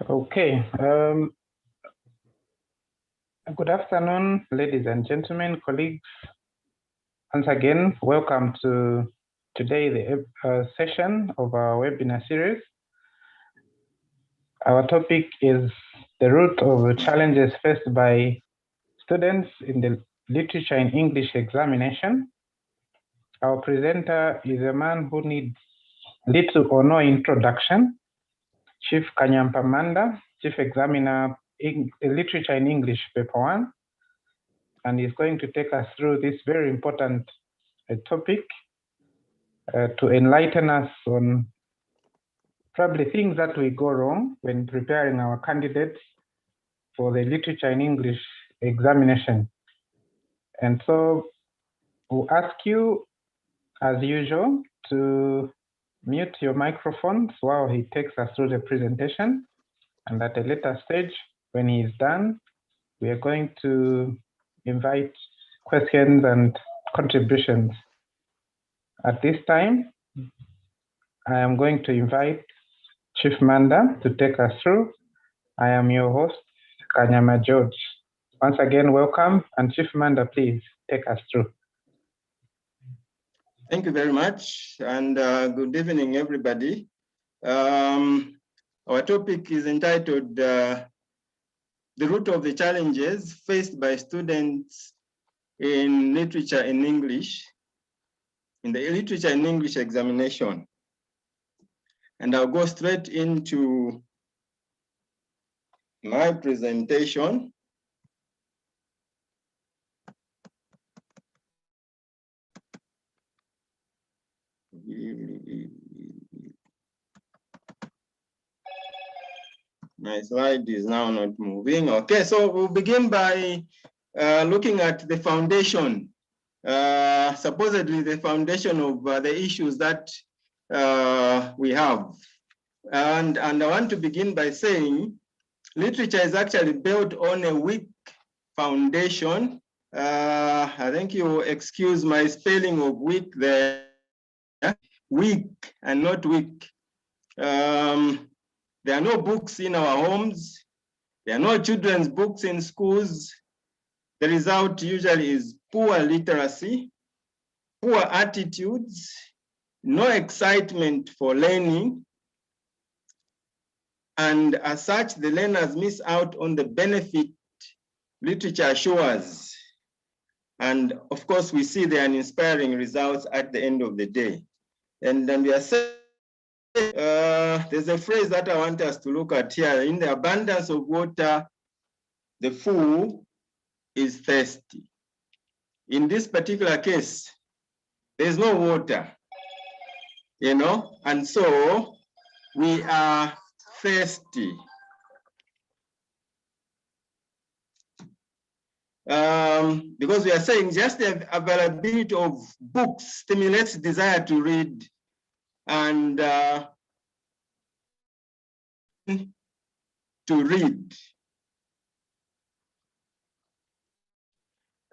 Okay. Good afternoon, ladies and gentlemen, colleagues. Once again, welcome to today the session of our webinar series. Our topic is the root of challenges faced by students in the literature in English examination. Our presenter is a man who needs little or no introduction, Chief Kanyampamanda, Chief Examiner Literature in English, Paper 1, and he's going to take us through this very important topic to enlighten us on probably things that we go wrong when preparing our candidates for the literature in English examination. And so we'll ask you, as usual, to mute your microphones while he takes us through the presentation. And at a later stage, when he is done, we are going to invite questions and contributions. At this time, I am going to invite Chief Manda to take us through. I am your host, Kanyama George. Once again, welcome, and Chief Manda, please take us through. Thank you very much, and good evening, everybody. Our topic is entitled The Root of the Challenges Faced by Students in Literature in English, in the Literature in English examination. And I'll go straight into my presentation. My slide is now not moving. Okay, so we'll begin by looking at the foundation, supposedly the foundation of the issues that we have. And I want to begin by saying literature is actually built on a weak foundation. I think you excuse my spelling of weak there. Weak and not weak. There are no books in our homes. There are no children's books in schools. The result usually is poor literacy, poor attitudes, no excitement for learning. And as such, the learners miss out on the benefit literature assures. And of course, we see the uninspiring results at the end of the day. And then we are saying, there's a phrase that I want us to look at here. In the abundance of water, the fool is thirsty. In this particular case, there's no water, you know, and so we are thirsty. Because we are saying just the availability of books stimulates desire to read and to read.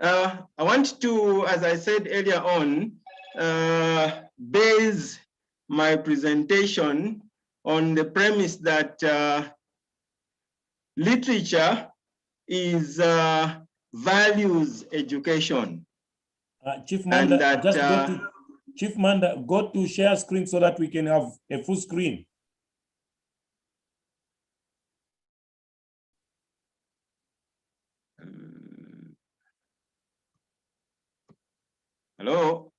I want to, as I said earlier on, base my presentation on the premise that literature is values education. Chief Manda, Chief Manda, go to share screen so that we can have a full screen. Hello?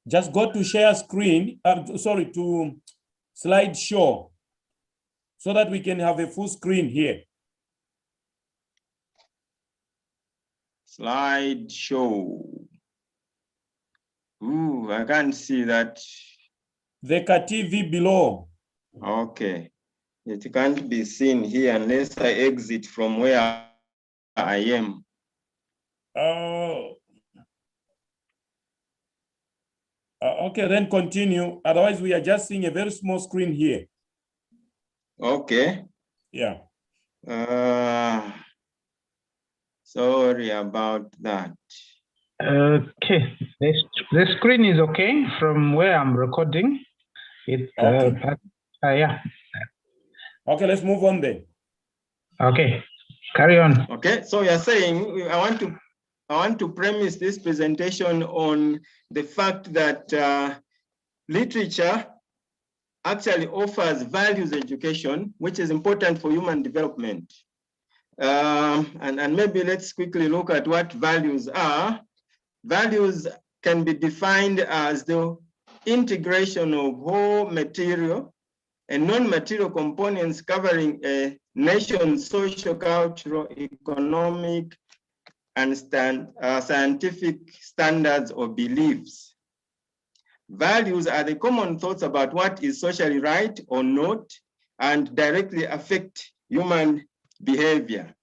Just go to share screen, sorry, to slideshow, so that we can have a full screen here. Slideshow. Ooh, I can't see that. The TV below. Okay. It can't be seen here unless I exit from where I am. Oh. Okay, then continue. Otherwise, we are just seeing a very small screen here. Okay. Yeah. Sorry about that. Okay, the screen is okay from where I'm recording. It's okay. Yeah. Okay, let's move on then. Okay. Carry on. Okay, so you're saying I want to premise this presentation on the fact that literature actually offers values education, which is important for human development. And maybe let's quickly look at what values are. Values can be defined as the integration of whole material and non-material components covering a nation's social, cultural, economic, and scientific standards or beliefs. Values are the common thoughts about what is socially right or not and directly affect human behavior.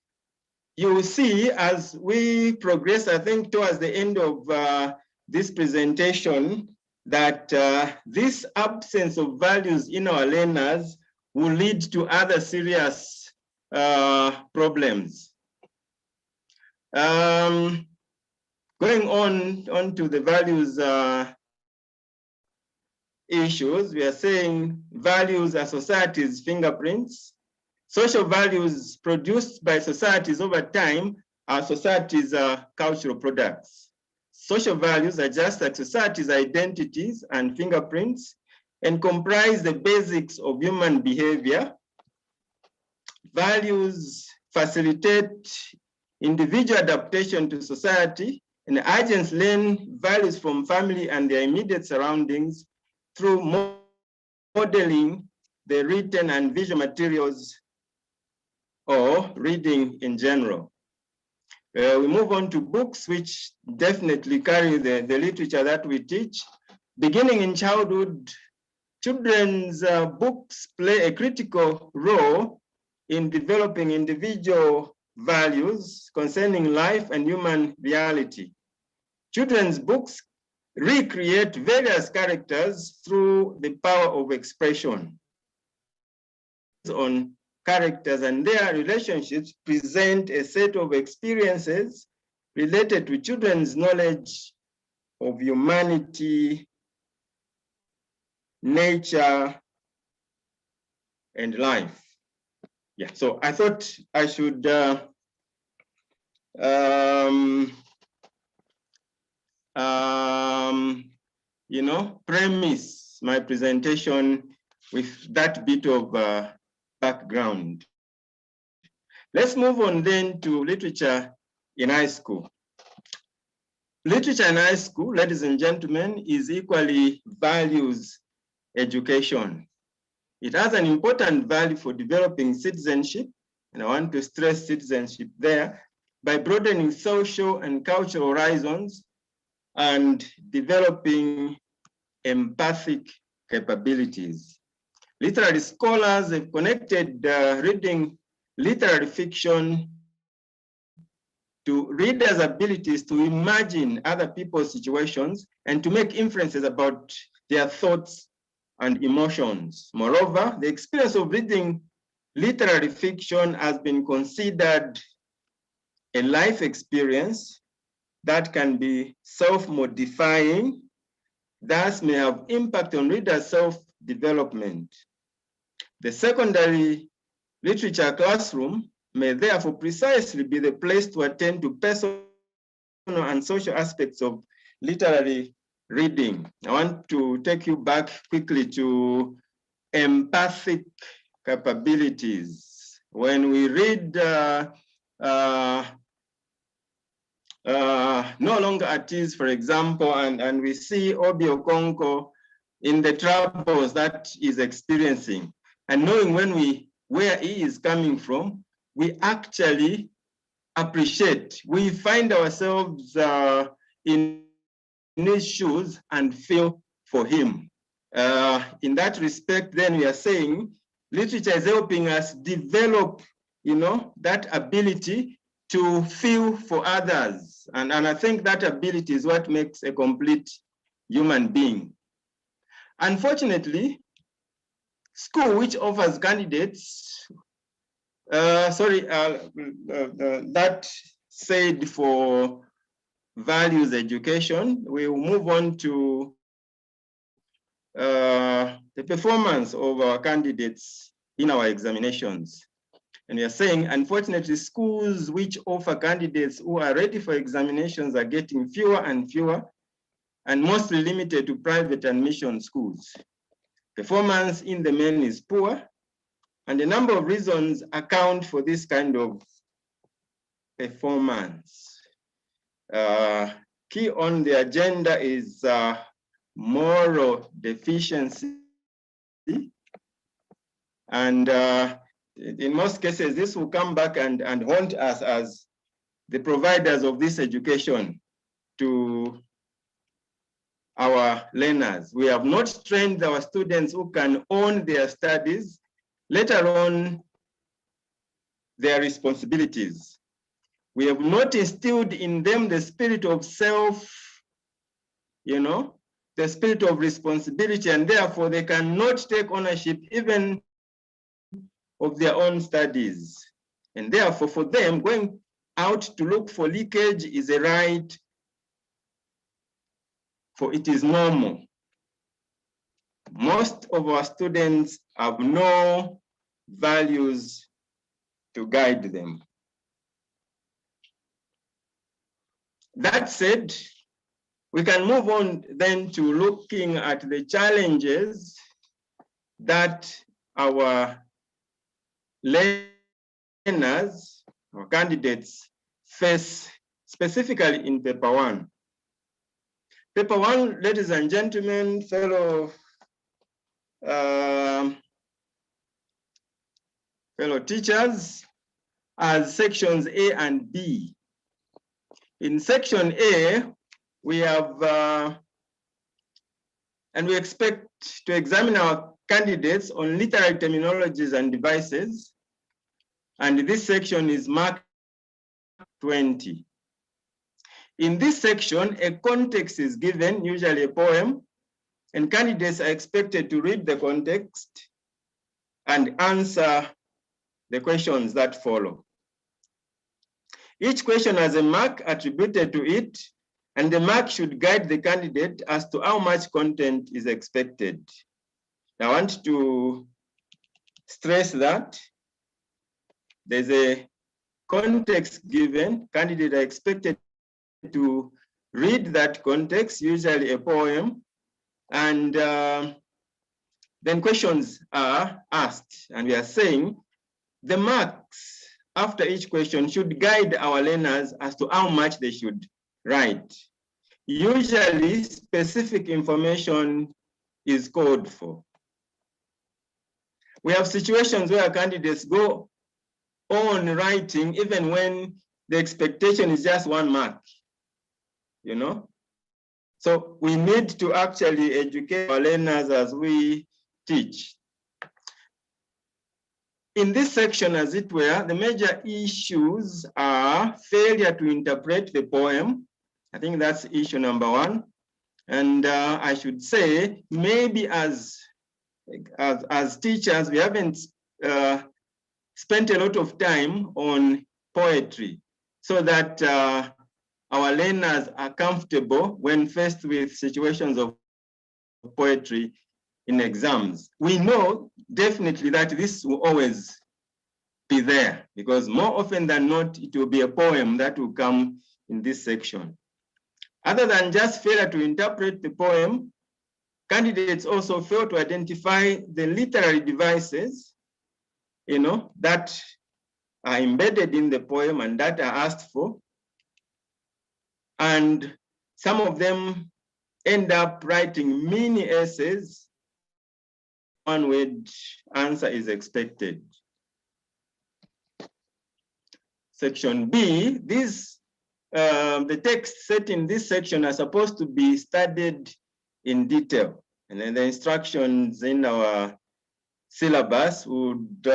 You will see as we progress, I think towards the end of this presentation, that this absence of values in our learners will lead to other serious problems. Going on to the values issues, we are saying values are society's fingerprints. Social values produced by societies over time are society's cultural products. Social values are just like society's identities and fingerprints and comprise the basics of human behavior. Values facilitate individual adaptation to society, and agents learn values from family and their immediate surroundings through modeling the written and visual materials or reading in general. We move on to books, which definitely carry the literature that we teach. Beginning in childhood, children's books play a critical role in developing individual values concerning life and human reality. Children's books recreate various characters through the power of expression. On characters and their relationships present a set of experiences related to children's knowledge of humanity, nature, and life. Yeah, so I thought I should premise my presentation with that bit of background. Let's move on then to literature in high school. Literature in high school, ladies and gentlemen, is equally values education. It has an important value for developing citizenship, and I want to stress citizenship there, by broadening social and cultural horizons and developing empathic capabilities. Literary scholars have connected reading literary fiction to readers' abilities to imagine other people's situations and to make inferences about their thoughts and emotions. Moreover, the experience of reading literary fiction has been considered a life experience that can be self-modifying, thus may have impact on readers' self-development. The secondary literature classroom may therefore precisely be the place to attend to personal and social aspects of literary reading. I want to take you back quickly to empathic capabilities. When we read No Longer at Ease, for example, and we see Obi Okonko in the troubles that he's experiencing, and knowing where he is coming from, we actually appreciate. We find ourselves in his shoes and feel for him. In that respect, then we are saying literature is helping us develop, that ability to feel for others. And I think that ability is what makes a complete human being. Unfortunately, school which offers candidates, that said for values education, we will move on to the performance of our candidates in our examinations. And we are saying, unfortunately, schools which offer candidates who are ready for examinations are getting fewer and fewer, and mostly limited to private admission schools. Performance in the main is poor, and a number of reasons account for this kind of performance. Key on the agenda is moral deficiency. And in most cases, this will come back and haunt us as the providers of this education to our learners. We have not trained our students who can own their studies, let alone their responsibilities. We have not instilled in them the spirit of self, the spirit of responsibility, and therefore they cannot take ownership even of their own studies. And therefore, for them, going out to look for leakage is a right, for it is normal. Most of our students have no values to guide them. That said, we can move on then to looking at the challenges that our learners or candidates face specifically in paper one. Paper one, ladies and gentlemen, fellow teachers, as sections A and B. In section A, we have, and we expect to examine our candidates on literary terminologies and devices. And this section is marked 20. In this section, a context is given, usually a poem, and candidates are expected to read the context and answer the questions that follow. Each question has a mark attributed to it, and the mark should guide the candidate as to how much content is expected. I want to stress that there's a context given. Candidates are expected to read that context, usually a poem, and then questions are asked. And we are saying the marks after each question should guide our learners as to how much they should write. Usually, specific information is called for. We have situations where candidates go on writing even when the expectation is just 1 mark, So we need to actually educate our learners as we teach. In this section, as it were, the major issues are failure to interpret the poem. I think that's issue number 1. And I should say, maybe as teachers, we haven't spent a lot of time on poetry so that our learners are comfortable when faced with situations of poetry in exams. We know definitely that this will always be there, because more often than not, it will be a poem that will come in this section. Other than just failure to interpret the poem, candidates also fail to identify the literary devices, that are embedded in the poem and that are asked for. And some of them end up writing mini essays. 1-word answer is expected. Section B, the text set in this section are supposed to be studied in detail. And then the instructions in our syllabus would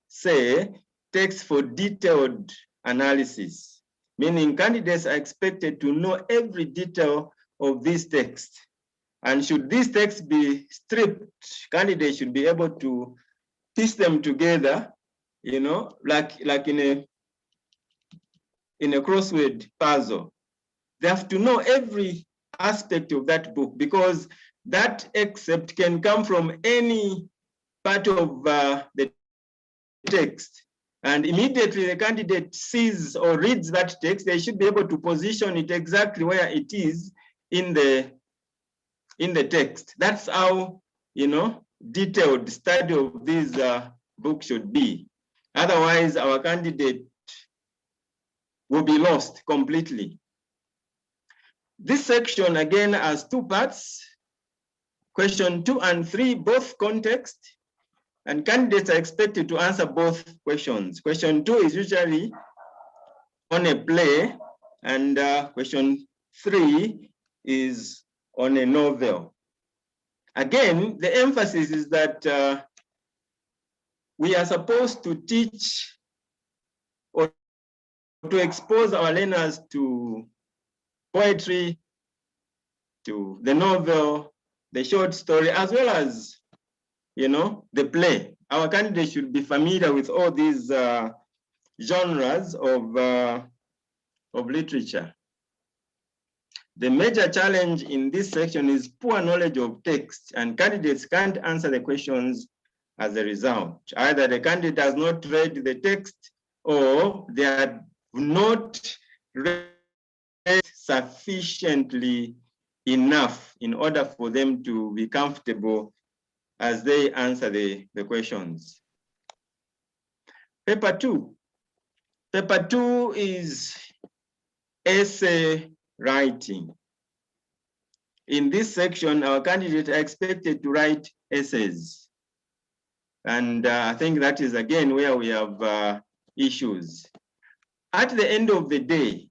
say text for detailed analysis, meaning candidates are expected to know every detail of this text. And should this text be stripped, candidates should be able to piece them together, like in a crossword puzzle. They have to know every aspect of that book, because that excerpt can come from any part of the text. And immediately the candidate sees or reads that text, they should be able to position it exactly where it is in the text. That's how, detailed study of this book should be. Otherwise, our candidate will be lost completely. This section again has two parts, question 2 and 3, both context, and candidates are expected to answer both questions. Question 2 is usually on a play, and question 3 is on a novel. Again, the emphasis is that we are supposed to teach or to expose our learners to poetry, to the novel, the short story, as well as, the play. Our candidates should be familiar with all these genres of literature. The major challenge in this section is poor knowledge of text, and candidates can't answer the questions as a result. Either the candidate has not read the text or they have not read sufficiently enough in order for them to be comfortable as they answer the questions. Paper 2. Paper 2 is essay writing. In this section, our candidates are expected to write essays. And I think that is again where we have issues. At the end of the day,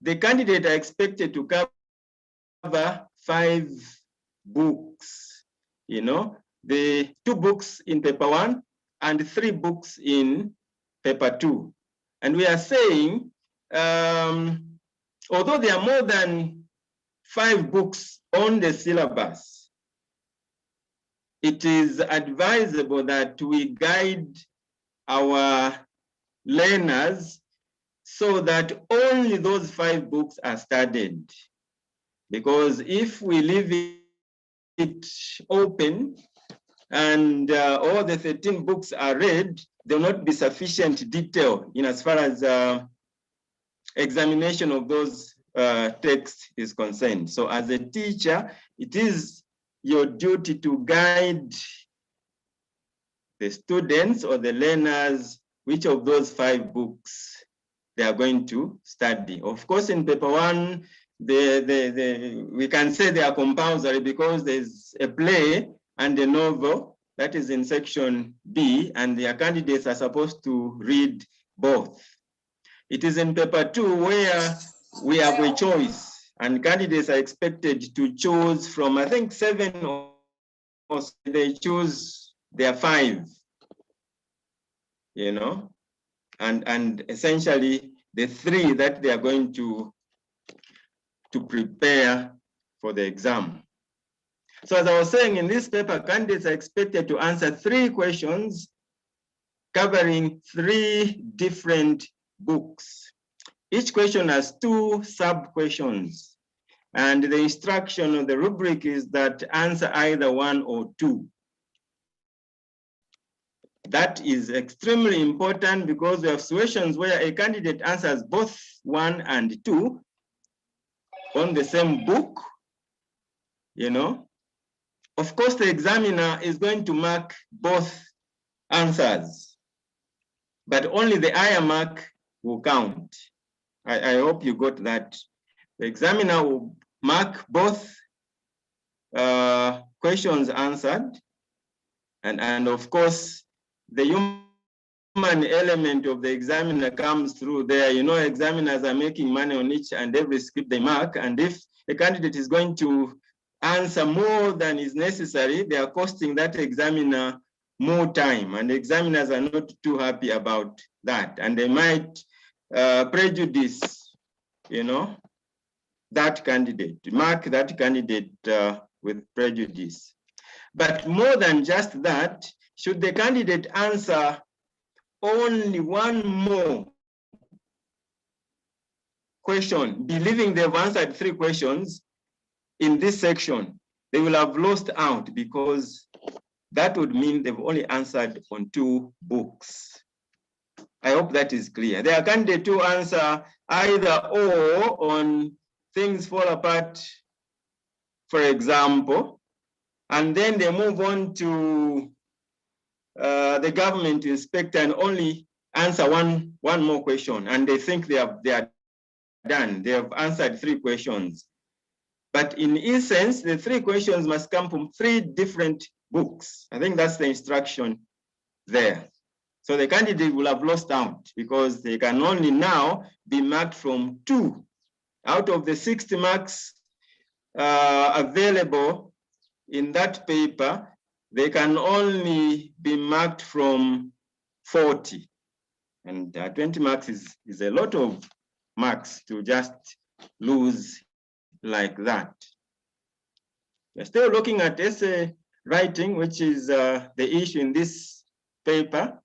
the candidates are expected to cover 5 books, the 2 books in paper 1 and 3 books in paper 2. And we are saying, although there are more than 5 books on the syllabus, it is advisable that we guide our learners so that only those 5 books are studied. Because if we leave it open and all the 13 books are read, there will not be sufficient detail in as far as examination of those texts is concerned. So as a teacher, it is your duty to guide the students or the learners which of those 5 books they are going to study. Of course, in paper 1, we can say they are compulsory because there's a play and a novel that is in section B, and their candidates are supposed to read both. It is in paper 2 where we have a choice, and candidates are expected to choose from, I think, 7 or so. They choose their 5, and essentially the 3 that they are going to prepare for the exam. So as I was saying, in this paper, candidates are expected to answer 3 questions covering 3 different books. Each question has 2 sub-questions, and the instruction of the rubric is that answer either 1 or 2. That is extremely important because we have situations where a candidate answers both 1 and 2 on the same book, Of course, the examiner is going to mark both answers, but only the higher mark will count. I hope you got that. The examiner will mark both questions answered, and of course, the human element of the examiner comes through there. Examiners are making money on each and every script they mark, and if a candidate is going to answer more than is necessary, they are costing that examiner more time, and the examiners are not too happy about that, and they might prejudice, that candidate, mark that candidate with prejudice. But more than just that, should the candidate answer only 1 more question, believing they've answered 3 questions in this section, they will have lost out because that would mean they've only answered on 2 books. I hope that is clear. There are candidates who answer either or on things fall apart, for example, and then they move on to the government inspector and only answer one more question, and they think they are done. They have answered 3 questions. But in essence, the 3 questions must come from 3 different books. I think that's the instruction there. So the candidate will have lost out because they can only now be marked from 2 out of the 60 marks available in that paper. They can only be marked from 40, and 20 marks is a lot of marks to just lose like that. We're still looking at essay writing, which is the issue in this paper.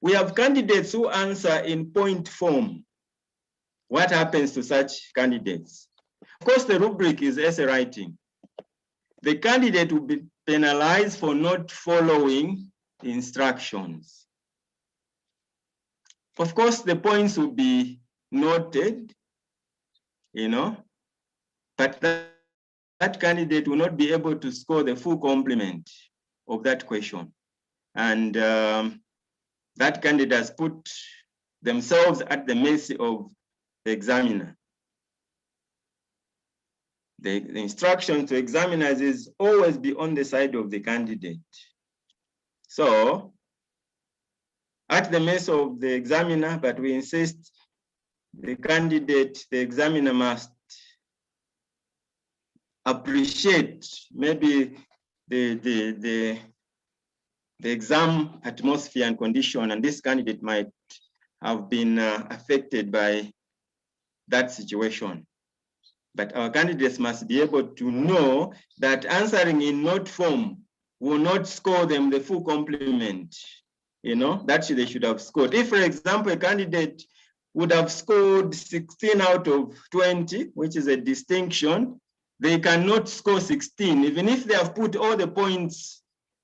We have candidates who answer in point form. What happens to such candidates? Of course, the rubric is essay writing. The candidate will be penalized for not following instructions. Of course, the points will be noted, but that candidate will not be able to score the full complement of that question. And that candidate has put themselves at the mercy of the examiner. The instruction to examiners is always be on the side of the candidate. So, at the mercy of the examiner, but we insist the candidate, the examiner must appreciate maybe the exam atmosphere and condition, and this candidate might have been affected by that situation. But our candidates must be able to know that answering in note form will not score them the full complement, that they should have scored. If, for example, a candidate would have scored 16 out of 20, which is a distinction, they cannot score 16, even if they have put all the points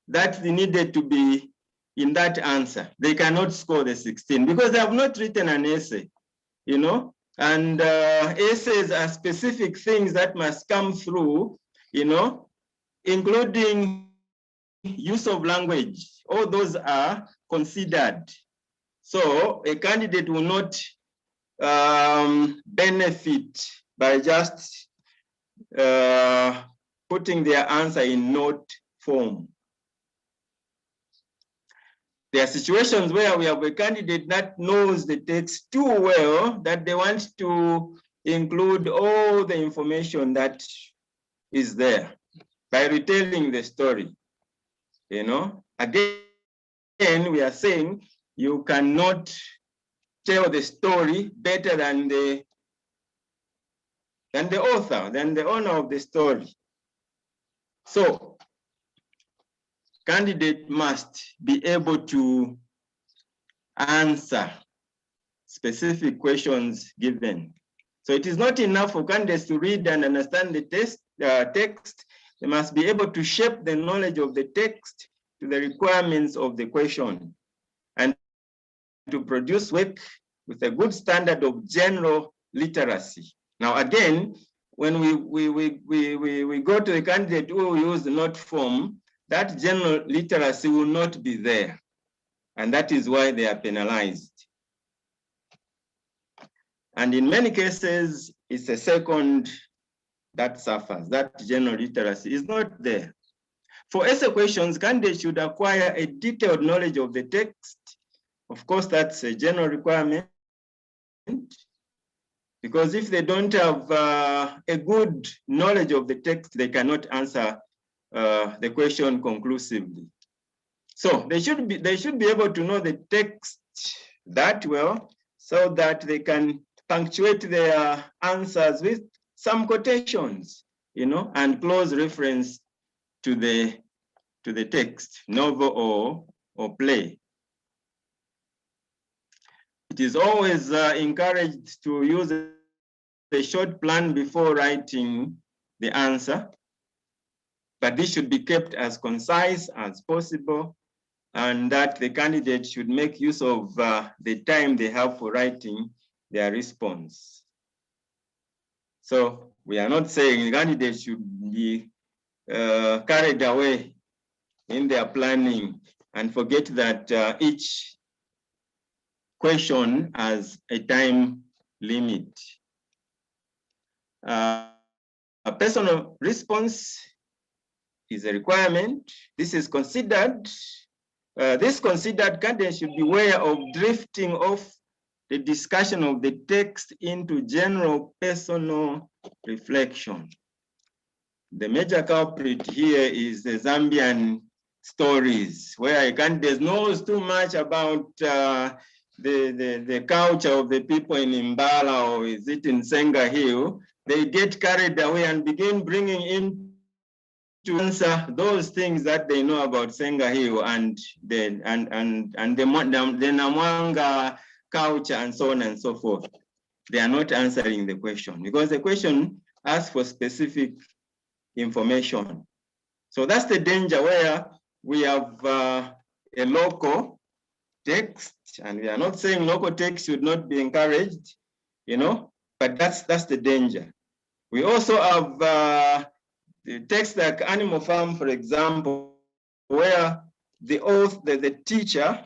that they needed to be in that answer. They cannot score the 16 because they have not written an essay, and essays are specific things that must come through, including use of language. All those are considered. So a candidate will not benefit by just putting their answer in note form. There are situations where we have a candidate that knows the text too well that they want to include all the information that is there by retelling the story. Again, we are saying you cannot tell the story better than the author, than the owner of the story. So, candidate must be able to answer specific questions given. So it is not enough for candidates to read and understand the text. They must be able to shape the knowledge of the text to the requirements of the question and to produce work with a good standard of general literacy. Now, again, when we go to the candidate who use the note form, that general literacy will not be there. And that is why they are penalized. And in many cases, it's a second that suffers. That general literacy is not there. For essay questions, candidates should acquire a detailed knowledge of the text. Of course, that's a general requirement. Because if they don't have a good knowledge of the text, they cannot answer the question conclusively. So they should be able to know the text that well so that they can punctuate their answers with some quotations, and close reference to the text, novel or play. It is always encouraged to use a short plan before writing the answer. but this should be kept as concise as possible, and that the candidate should make use of the time they have for writing their response. So we are not saying candidates should be carried away in their planning and forget that each question has a time limit. A personal response is a requirement. This is considered. This considered candidate should be aware of drifting off the discussion of the text into general personal reflection. The major culprit here is the Zambian stories, where a candidate knows too much about the culture of the people in Imbala, or is it in Senga Hill. They get carried away and begin bringing in to answer those things that they know about Senga Hill and the Namwanga culture and so on and so forth. They are not answering the question because the question asks for specific information. So that's the danger, where we have a local text, and we are not saying local text should not be encouraged, but that's the danger. We also have the text like Animal Farm, for example, where the teacher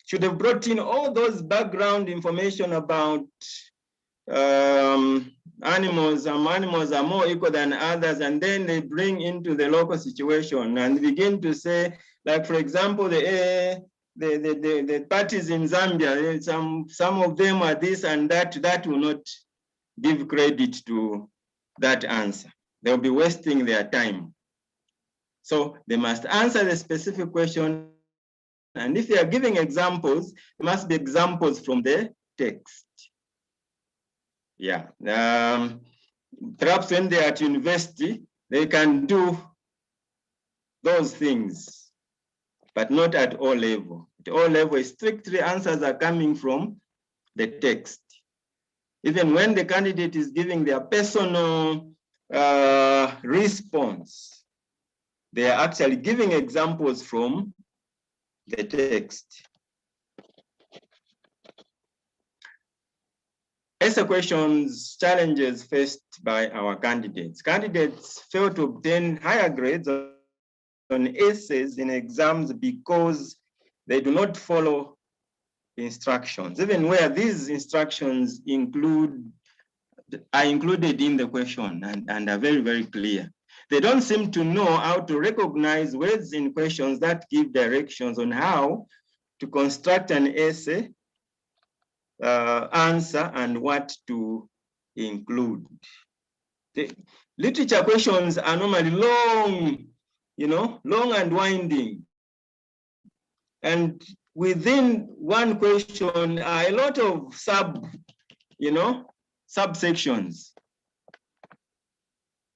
should have brought in all those background information about animals. Some animals are more equal than others, and then they bring into the local situation and begin to say, like, for example, the parties in Zambia, some of them are this and that. That will not give credit to that answer. They'll be wasting their time. So they must answer the specific question. And if they are giving examples, there must be examples from the text. Yeah. Perhaps when they're at university, they can do those things, but not at all level. At all level, strictly answers are coming from the text. Even when the candidate is giving their personal response, they are actually giving examples from the text. ESSA questions challenges faced by our candidates. Candidates fail to obtain higher grades on essays in exams because they do not follow instructions, even where these instructions are included in the question and are very, very clear. They don't seem to know how to recognize words in questions that give directions on how to construct an essay answer and what to include. The literature questions are normally long, long and winding. And within one question are a lot of subsections.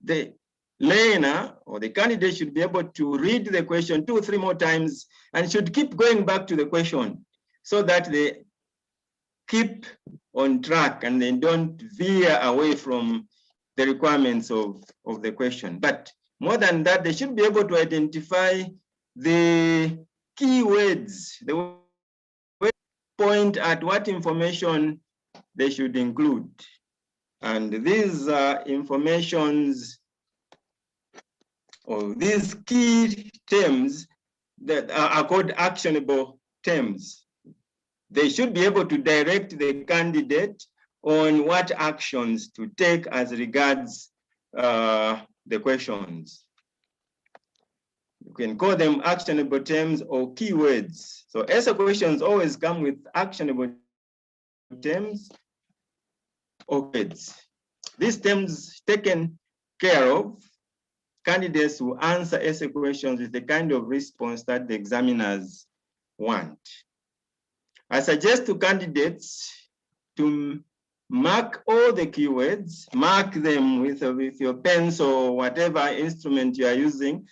The learner or the candidate should be able to read the question 2 or 3 more times and should keep going back to the question so that they keep on track and they don't veer away from the requirements of the question. But more than that, they should be able to identify the keywords, the point at what information they should include. And these informations or these key terms that are called actionable terms. They should be able to direct the candidate on what actions to take as regards the questions. You can call them actionable terms or keywords. So ESSA questions always come with actionable terms or words. These terms taken care of, candidates will answer ESSA questions with the kind of response that the examiners want. I suggest to candidates to mark all the keywords, mark them with your pencil or whatever instrument you are using,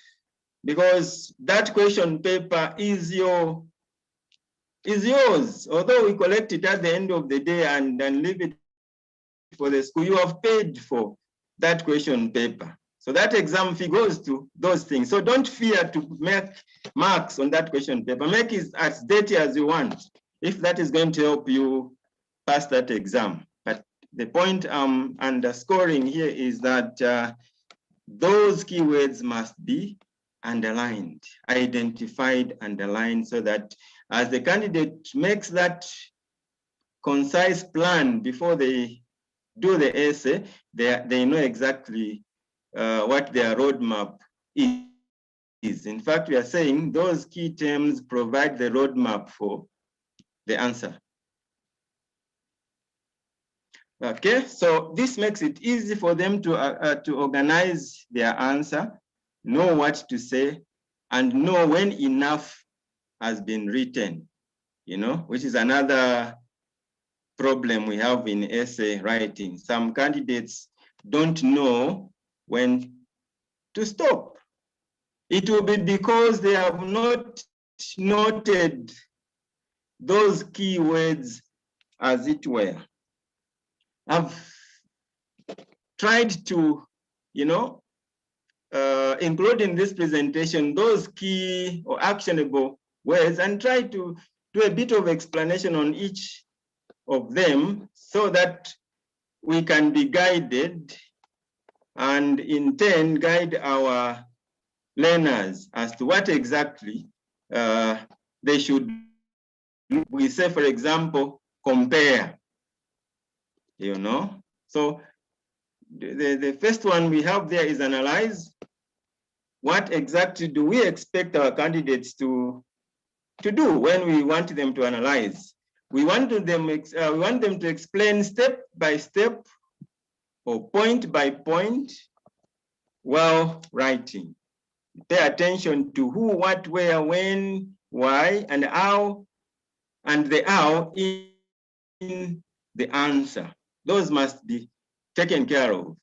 because that question paper is yours. Although we collect it at the end of the day and leave it for the school, you have paid for that question paper. So that exam fee goes to those things. So don't fear to make marks on that question paper. Make it as dirty as you want, if that is going to help you pass that exam. But the point I'm underscoring here is that those keywords must be underlined, identified, underlined, so that as the candidate makes that concise plan before they do the essay, they know exactly what their roadmap is. In fact, we are saying those key terms provide the roadmap for the answer. Okay, so this makes it easy for them to organize their answer, know what to say, and know when enough has been written, which is another problem we have in essay writing. Some candidates don't know when to stop. It will be because they have not noted those keywords, as it were. I've tried to, include in this presentation those key or actionable words and try to do a bit of explanation on each of them so that we can be guided and in turn guide our learners as to what exactly they should do. We say, for example, compare, So the first one we have there is analyze. What exactly do we expect our candidates to do when we want them to analyze? We want them to explain step by step or point by point while writing. Pay attention to who, what, where, when, why, and how, and the how in the answer. Those must be taken care of.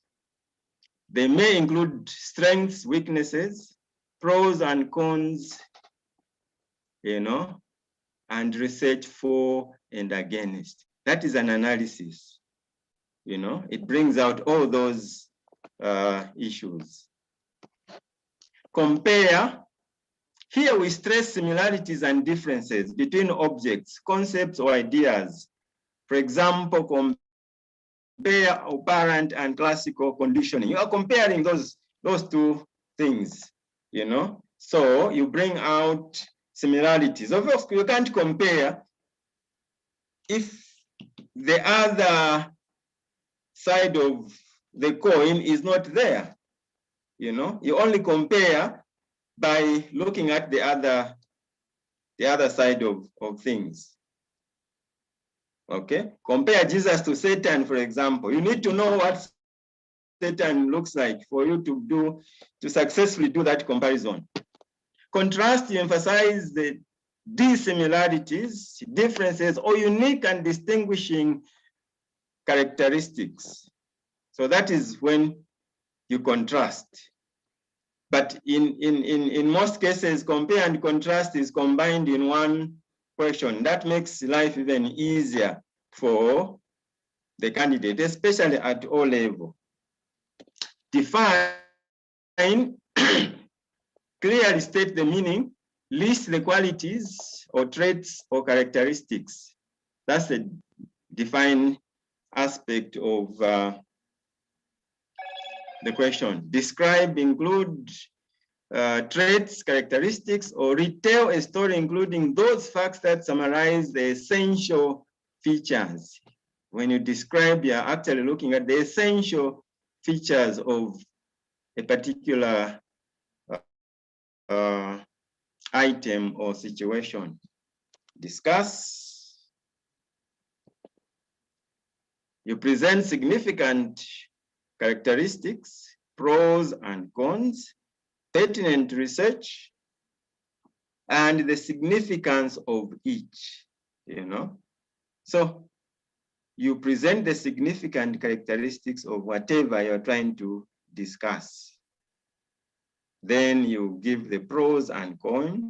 They may include strengths, weaknesses, pros and cons, and research for and against. That is an analysis. It brings out all those issues. Compare. Here we stress similarities and differences between objects, concepts, or ideas. For example, compare operant and classical conditioning. You are comparing those two things, So you bring out similarities. Of course, you can't compare if the other side of the coin is not there. You only compare by looking at the other side of things. Okay, compare Jesus to Satan, for example. You need to know what Satan looks like for you to successfully do that comparison. Contrast, you emphasize the dissimilarities, differences, or unique and distinguishing characteristics. So that is when you contrast. But in most cases, compare and contrast is combined in one question. That makes life even easier for the candidate, especially at O level. Define, clearly state the meaning, list the qualities or traits or characteristics. That's the define aspect of the question. Describe, include traits, characteristics, or retell a story including those facts that summarize the essential features. When you describe, you're actually looking at the essential features of a particular item or situation. Discuss. You present significant characteristics, pros and cons, pertinent research, and the significance of each, So you present the significant characteristics of whatever you're trying to discuss. Then you give the pros and cons.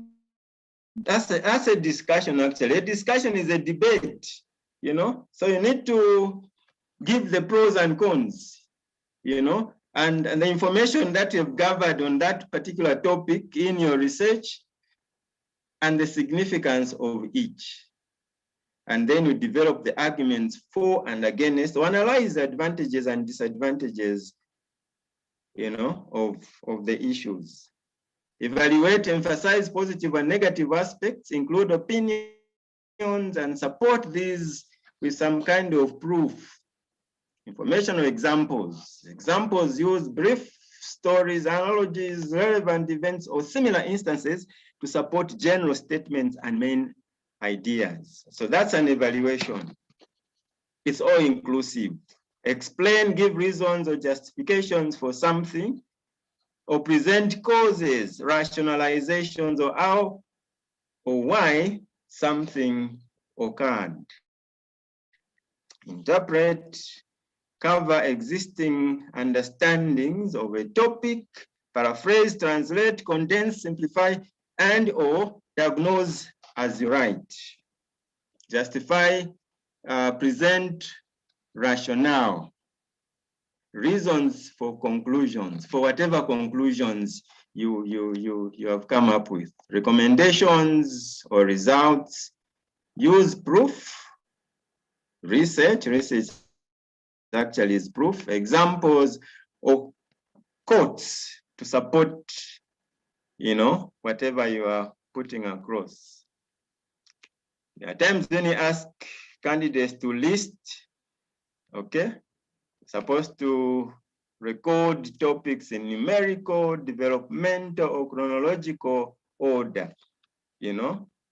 That's a discussion, actually. A discussion is a debate, So you need to give the pros and cons, and the information that you've gathered on that particular topic in your research and the significance of each. And then you develop the arguments for and against, to analyze the advantages and disadvantages, of the issues. Evaluate, emphasize positive and negative aspects, include opinions, and support these with some kind of proof. Informational examples. Examples use brief stories, analogies, relevant events, or similar instances to support general statements and main ideas. So that's an evaluation. It's all inclusive. Explain, give reasons or justifications for something, or present causes, rationalizations, or how or why something occurred. Interpret, cover existing understandings of a topic, paraphrase, translate, condense, simplify, and or diagnose as you write. Justify, present rationale, reasons for conclusions, for whatever conclusions you have come up with. Recommendations or results, use proof, research actually is proof, examples or quotes to support, whatever you are putting across. There are times when you ask candidates to list, supposed to record topics in numerical, developmental, or chronological order,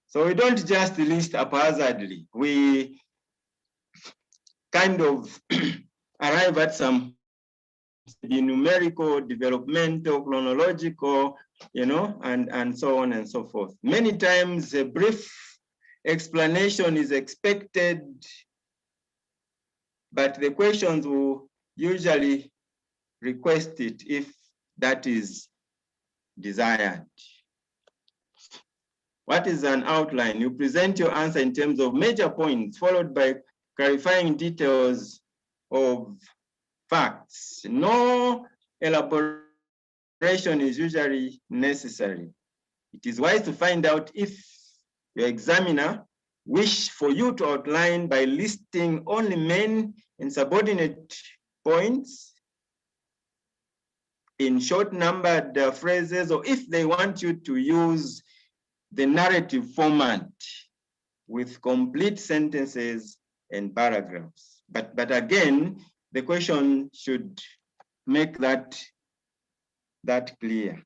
So we don't just list haphazardly. We kind of arrive at some numerical, developmental, chronological, and so on and so forth. Many times a brief explanation is expected, but the questions will usually request it if that is desired. What is an outline? You present your answer in terms of major points, followed by clarifying details of facts. No elaboration is usually necessary. It is wise to find out if your examiner wish for you to outline by listing only main and subordinate points in short numbered phrases, or if they want you to use the narrative format with complete sentences and paragraphs. But again, the question should make that clear.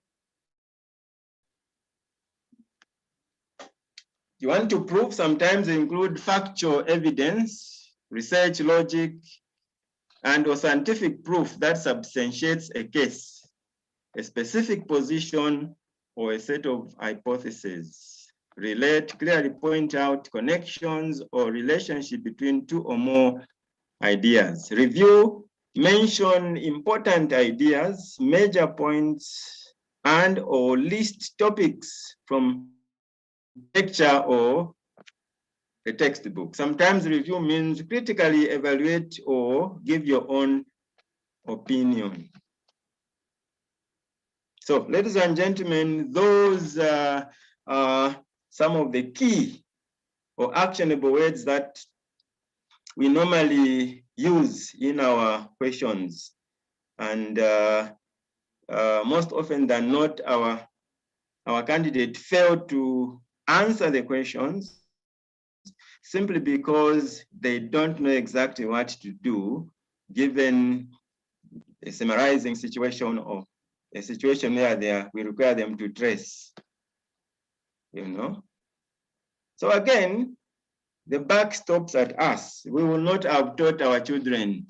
You want to prove, sometimes include factual evidence, research, logic, and or scientific proof that substantiates a case, a specific position, or a set of hypotheses. Relate, clearly point out connections or relationship between two or more ideas. Review, mention important ideas, major points, and or list topics from lecture or a textbook. Sometimes review means critically evaluate or give your own opinion. So, ladies and gentlemen, those are some of the key or actionable words that we normally use in our questions. And most often than not, our candidate fail to answer the questions simply because they don't know exactly what to do given a summarizing situation or a situation where we require them to trace, So again, the buck stops at us. We will not have taught our children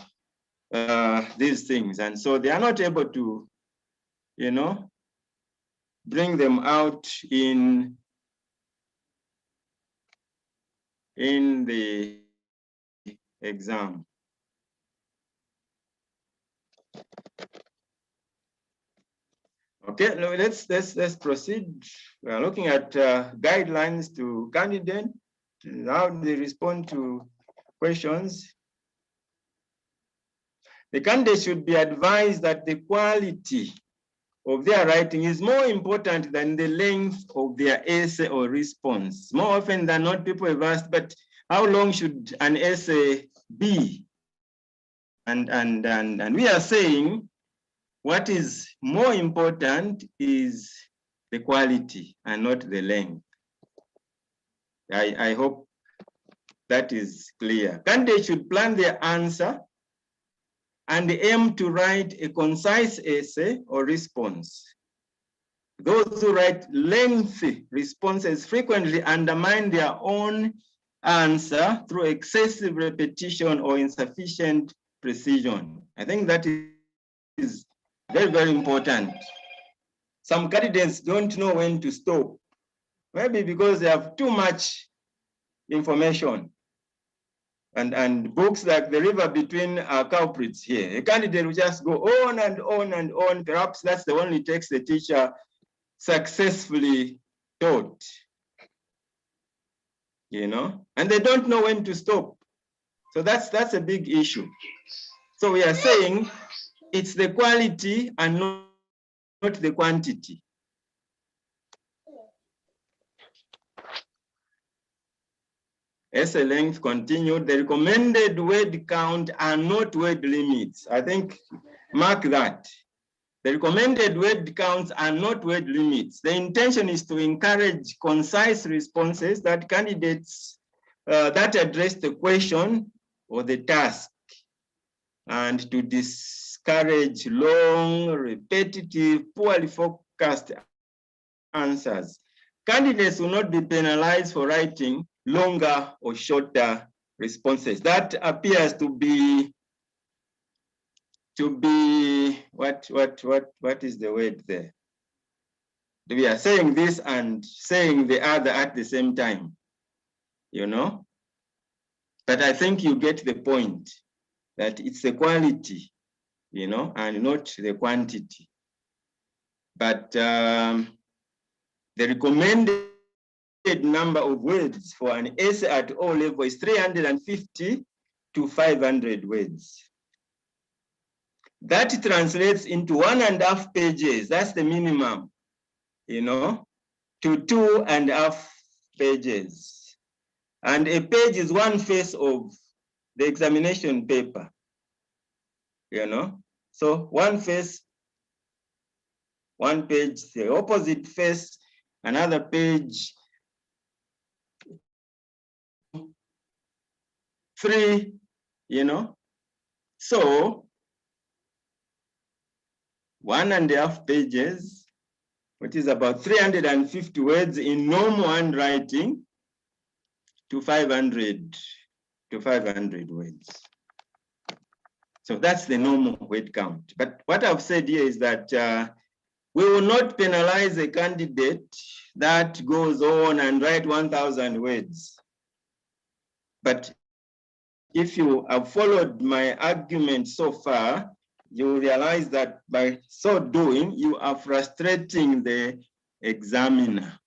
these things. And so they are not able to, bring them out in the exam. Okay, now let's proceed. We are looking at guidelines to candidates, how they respond to questions. the candidate should be advised that the quality of their writing is more important than the length of their essay or response. More often than not, people have asked, but how long should an essay be? And we are saying what is more important is the quality and not the length. I hope that is clear. Candidates should plan their answer and aim to write a concise essay or response. Those who write lengthy responses frequently undermine their own answer through excessive repetition or insufficient precision. I think that is very, very important. Some candidates don't know when to stop, maybe because they have too much information. And books like The River Between are culprits here. A candidate will just go on and on and on. Perhaps that's the only text the teacher successfully taught, you know, and they don't know when to stop. So that's a big issue. So we are saying it's the quality and not the quantity. Essay length continued. The recommended word count are not word limits. I think, mark that. The recommended word counts are not word limits. The intention is to encourage concise responses that candidates that address the question or the task, and to discourage long, repetitive, poorly focused answers. Candidates will not be penalized for writing longer or shorter responses. That appears to be what is the word there? We are saying this and saying the other at the same time, you know? But I think you get the point that it's the quality, you know, and not the quantity. But the recommended number of words for an essay at O level is 350 to 500 words. That translates into 1.5 pages. That's the minimum, you know, to 2.5 pages. And a page is one face of the examination paper, you know. So one face, one page, the opposite face, another page, 3, you know. So 1.5 pages, which is about 350 words in normal handwriting, to 500 words. So that's the normal word count. But what I've said here is that we will not penalize a candidate that goes on and write 1,000 words. But if you have followed my argument so far, you will realize that by so doing, you are frustrating the examiner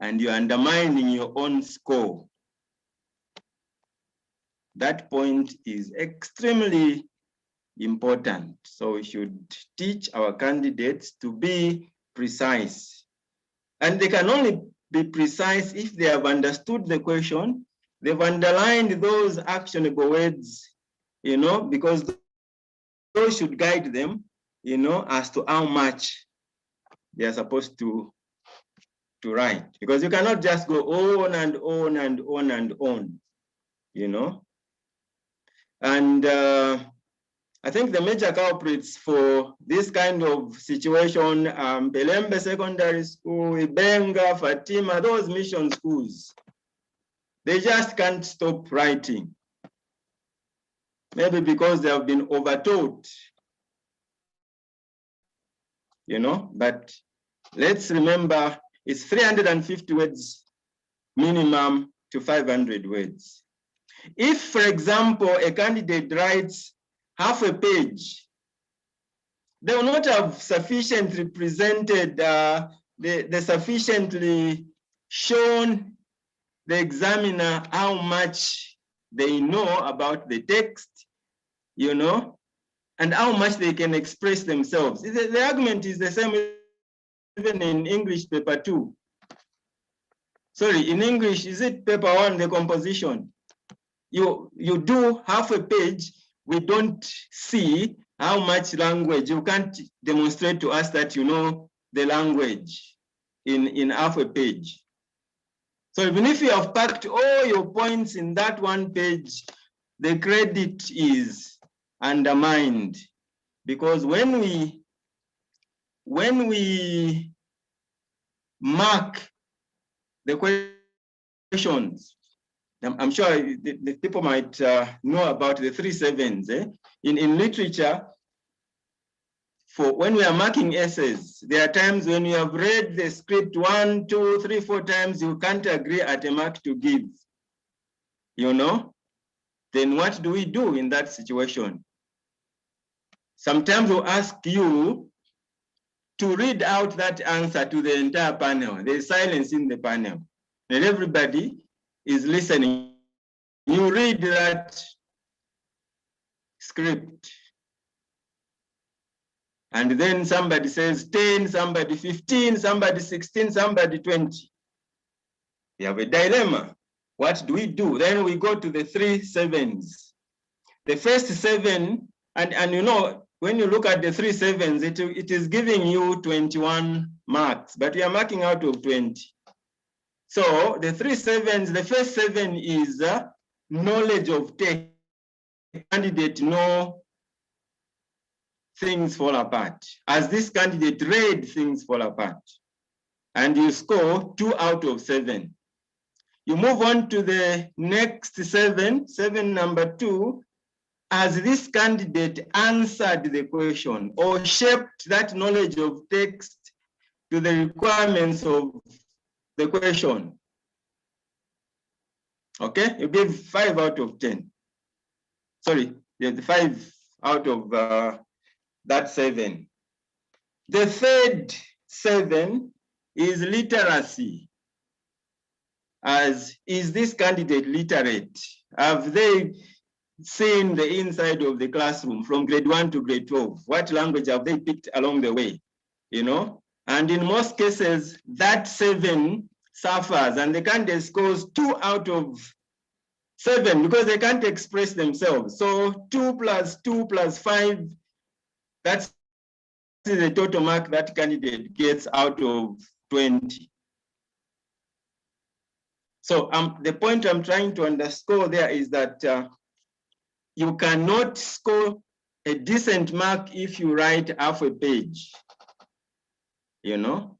and you're undermining your own score. That point is extremely important. So we should teach our candidates to be precise. And they can only be precise if they have understood the question, they've underlined those actionable words, you know, because those should guide them, you know, as to how much they are supposed to write. Because you cannot just go on and on and on and on, you know. And I think the major culprits for this kind of situation, Belembe Secondary School, Ibenga, Fatima, those mission schools, they just can't stop writing. Maybe because they have been overtaught, you know, but let's remember it's 350 words minimum to 500 words. If, for example, a candidate writes half a page, they will not have sufficiently presented, they sufficiently shown the examiner how much they know about the text you know, and how much they can express themselves. The argument is the same even in English paper 2. Sorry, in English, is it paper 1, the composition? You do half a page, we don't see how much language. You can't demonstrate to us that you know the language in half a page. So even if you have packed all your points in that one page, the credit is undermined, because when we mark the questions, I'm sure the people might know about the 3 7s. In literature, for when we are marking essays, there are times when you have read the script 1, 2, 3, 4 times, you can't agree at a mark to give, you know? Then what do we do in that situation? Sometimes we'll ask you to read out that answer to the entire panel. There's silence in the panel, and everybody is listening. You read that script, and then somebody says 10, somebody 15, somebody 16, somebody 20. We have a dilemma. What do we do? Then we go to the 3 7s. The first 7, and you know, when you look at the 3 7s, it is giving you 21 marks, but we are marking out of 20. So the 3 7s, the first 7 is knowledge of text. Candidate know things fall apart. As this candidate read, things fall apart. And you score 2 out of 7. You move on to the next 7, number 2, as this candidate answered the question or shaped that knowledge of text to the requirements of the question. Okay, you give 5 out of 10. Sorry, the 5 out of that 7. The third 7 is literacy. As is this candidate literate? Have they seen the inside of the classroom from grade 1 to grade 12? What language have they picked along the way? You know, and in most cases, that 7 suffers, and the candidate scores 2 out of 7 because they can't express themselves. So 2 plus 2 plus 5, that's the total mark that candidate gets out of 20. So the point I'm trying to underscore there is that you cannot score a decent mark if you write half a page, you know?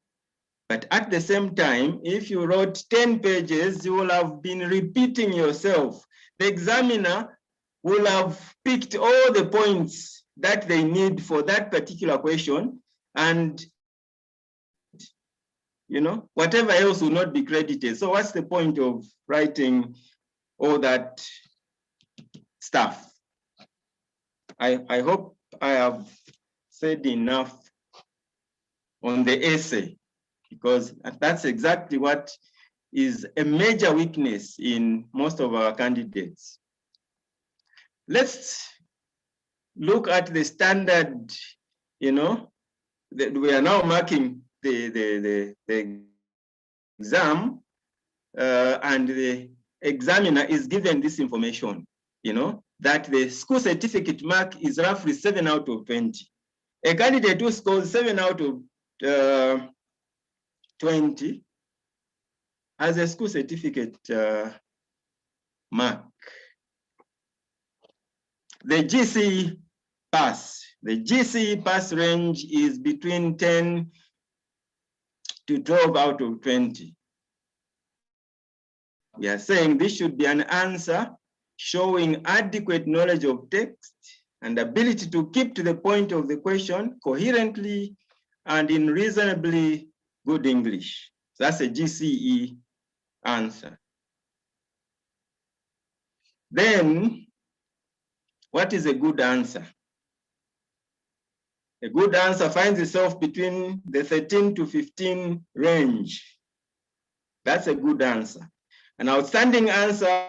But at the same time, if you wrote 10 pages, you will have been repeating yourself. The examiner will have picked all the points that they need for that particular question, and you know, whatever else will not be credited. So what's the point of writing all that stuff? I hope I have said enough on the essay, because that's exactly what is a major weakness in most of our candidates. Let's look at the standard, you know, we are now marking the exam, and the examiner is given this information, you know, that the school certificate mark is roughly 7 out of 20. A candidate who scores 7 out of 20 has a school certificate mark. The GCE pass range is between 10 to 12 out of 20. We are saying this should be an answer showing adequate knowledge of text and ability to keep to the point of the question coherently and in reasonably good English. So that's a GCE answer. Then, what is a good answer? A good answer finds itself between the 13 to 15 range. That's a good answer. An outstanding answer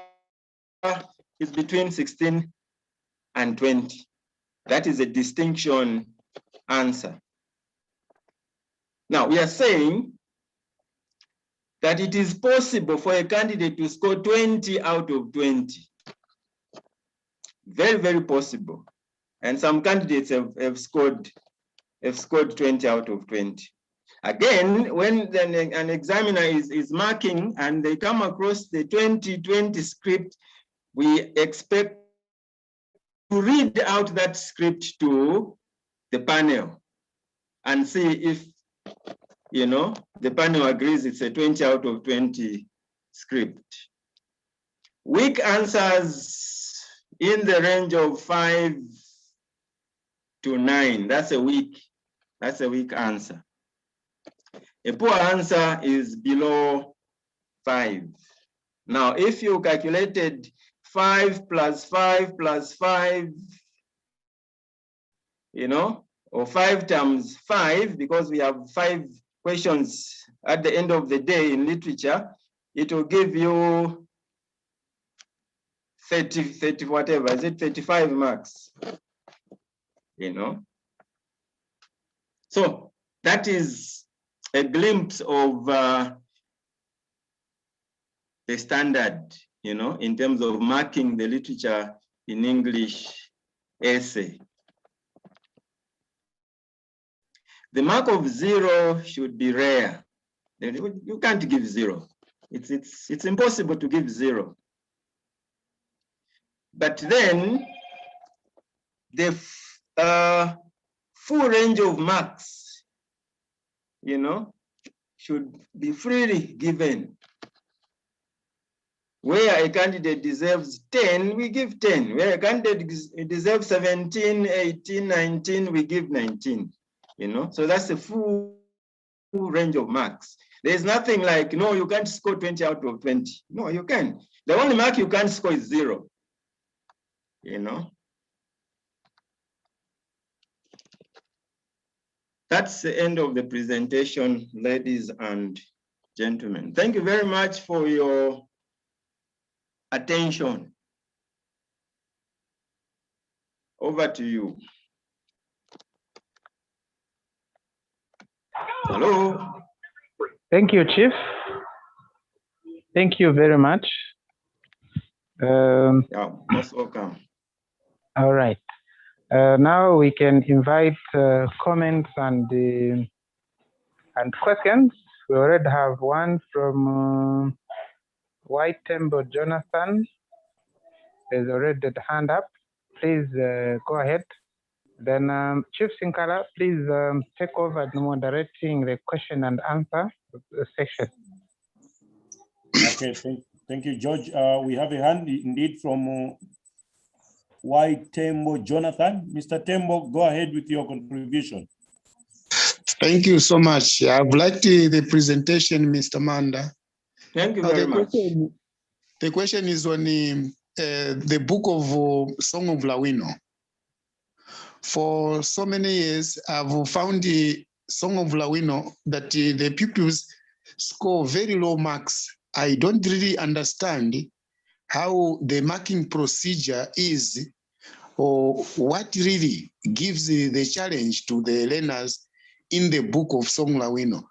is between 16 and 20. That is a distinction answer. Now, we are saying that it is possible for a candidate to score 20 out of 20. Very, very possible. And some candidates have scored 20 out of 20. Again, when an examiner is marking and they come across the 2020 script, we expect to read out that script to the panel and see if, you know, the panel agrees it's a 20 out of 20 script. Weak answers in the range of 5 to 9. That's a weak answer. A poor answer is below 5. Now, if you calculated 5 plus 5 plus 5, you know, or 5 times 5, because we have 5 questions at the end of the day in literature, it will give you 30 whatever, is it 35 marks, you know? So that is a glimpse of the standard, you know, in terms of marking the literature in English essay. The mark of 0 should be rare. You can't give 0. It's impossible to give 0. But then the full range of marks, you know, should be freely given. Where a candidate deserves 10, we give 10. Where a candidate deserves 17, 18, 19, we give 19. You know, so that's the full range of marks. There's nothing like, no, you can't score 20 out of 20. No, you can. The only mark you can't score is 0. You know, that's the end of the presentation, ladies and gentlemen. Thank you very much for your attention. Over to you. Hello. Thank you, Chief. Thank you very much. Yeah, most welcome. All right. Now we can invite comments and questions. We already have one from White Tembo Jonathan. There's already the hand up. Please go ahead. Then Chief Sinkala, please take over moderating the question and answer section. Okay, thank you, George. We have a hand indeed from White Tembo Jonathan. Mr. Tembo, go ahead with your contribution. Thank you so much. I've liked the presentation, Mr. Manda. Thank you very much. The question is on the book of Song of Lawino. For so many years, I've found the Song of Lawino that the pupils score very low marks. I don't really understand how the marking procedure is, or what really gives the challenge to the learners in the book of Song Lawino.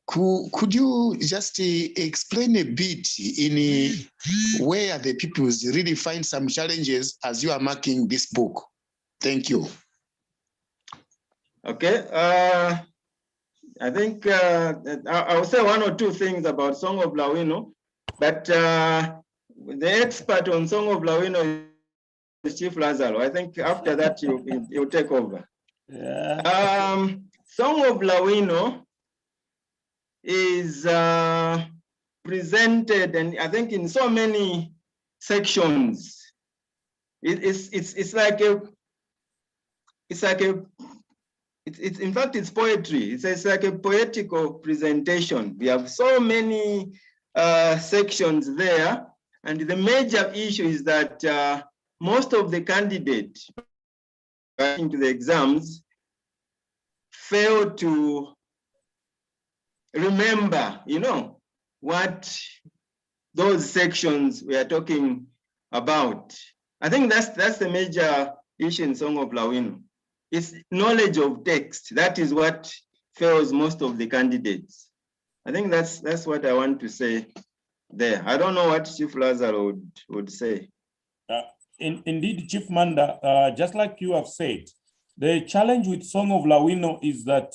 Could you just explain a bit in where the pupils really find some challenges as you are marking this book? Thank you. Okay. I think I'll say one or two things about Song of Lawino, but the expert on Song of Lawino is Chief Lazaro. I think after that you'll take over. Yeah. Song of Lawino is presented, and I think in so many sections. It's in fact, it's poetry. It's like a poetical presentation. We have so many sections there. And the major issue is that most of the candidates writing to the exams fail to remember, you know, what those sections we are talking about. I think that's the major issue in Song of Lawino. It's knowledge of text. That is what fails most of the candidates. I think that's what I want to say there. I don't know what Chief Lazaro would say. Indeed, Chief Manda, just like you have said, the challenge with Song of Lawino is that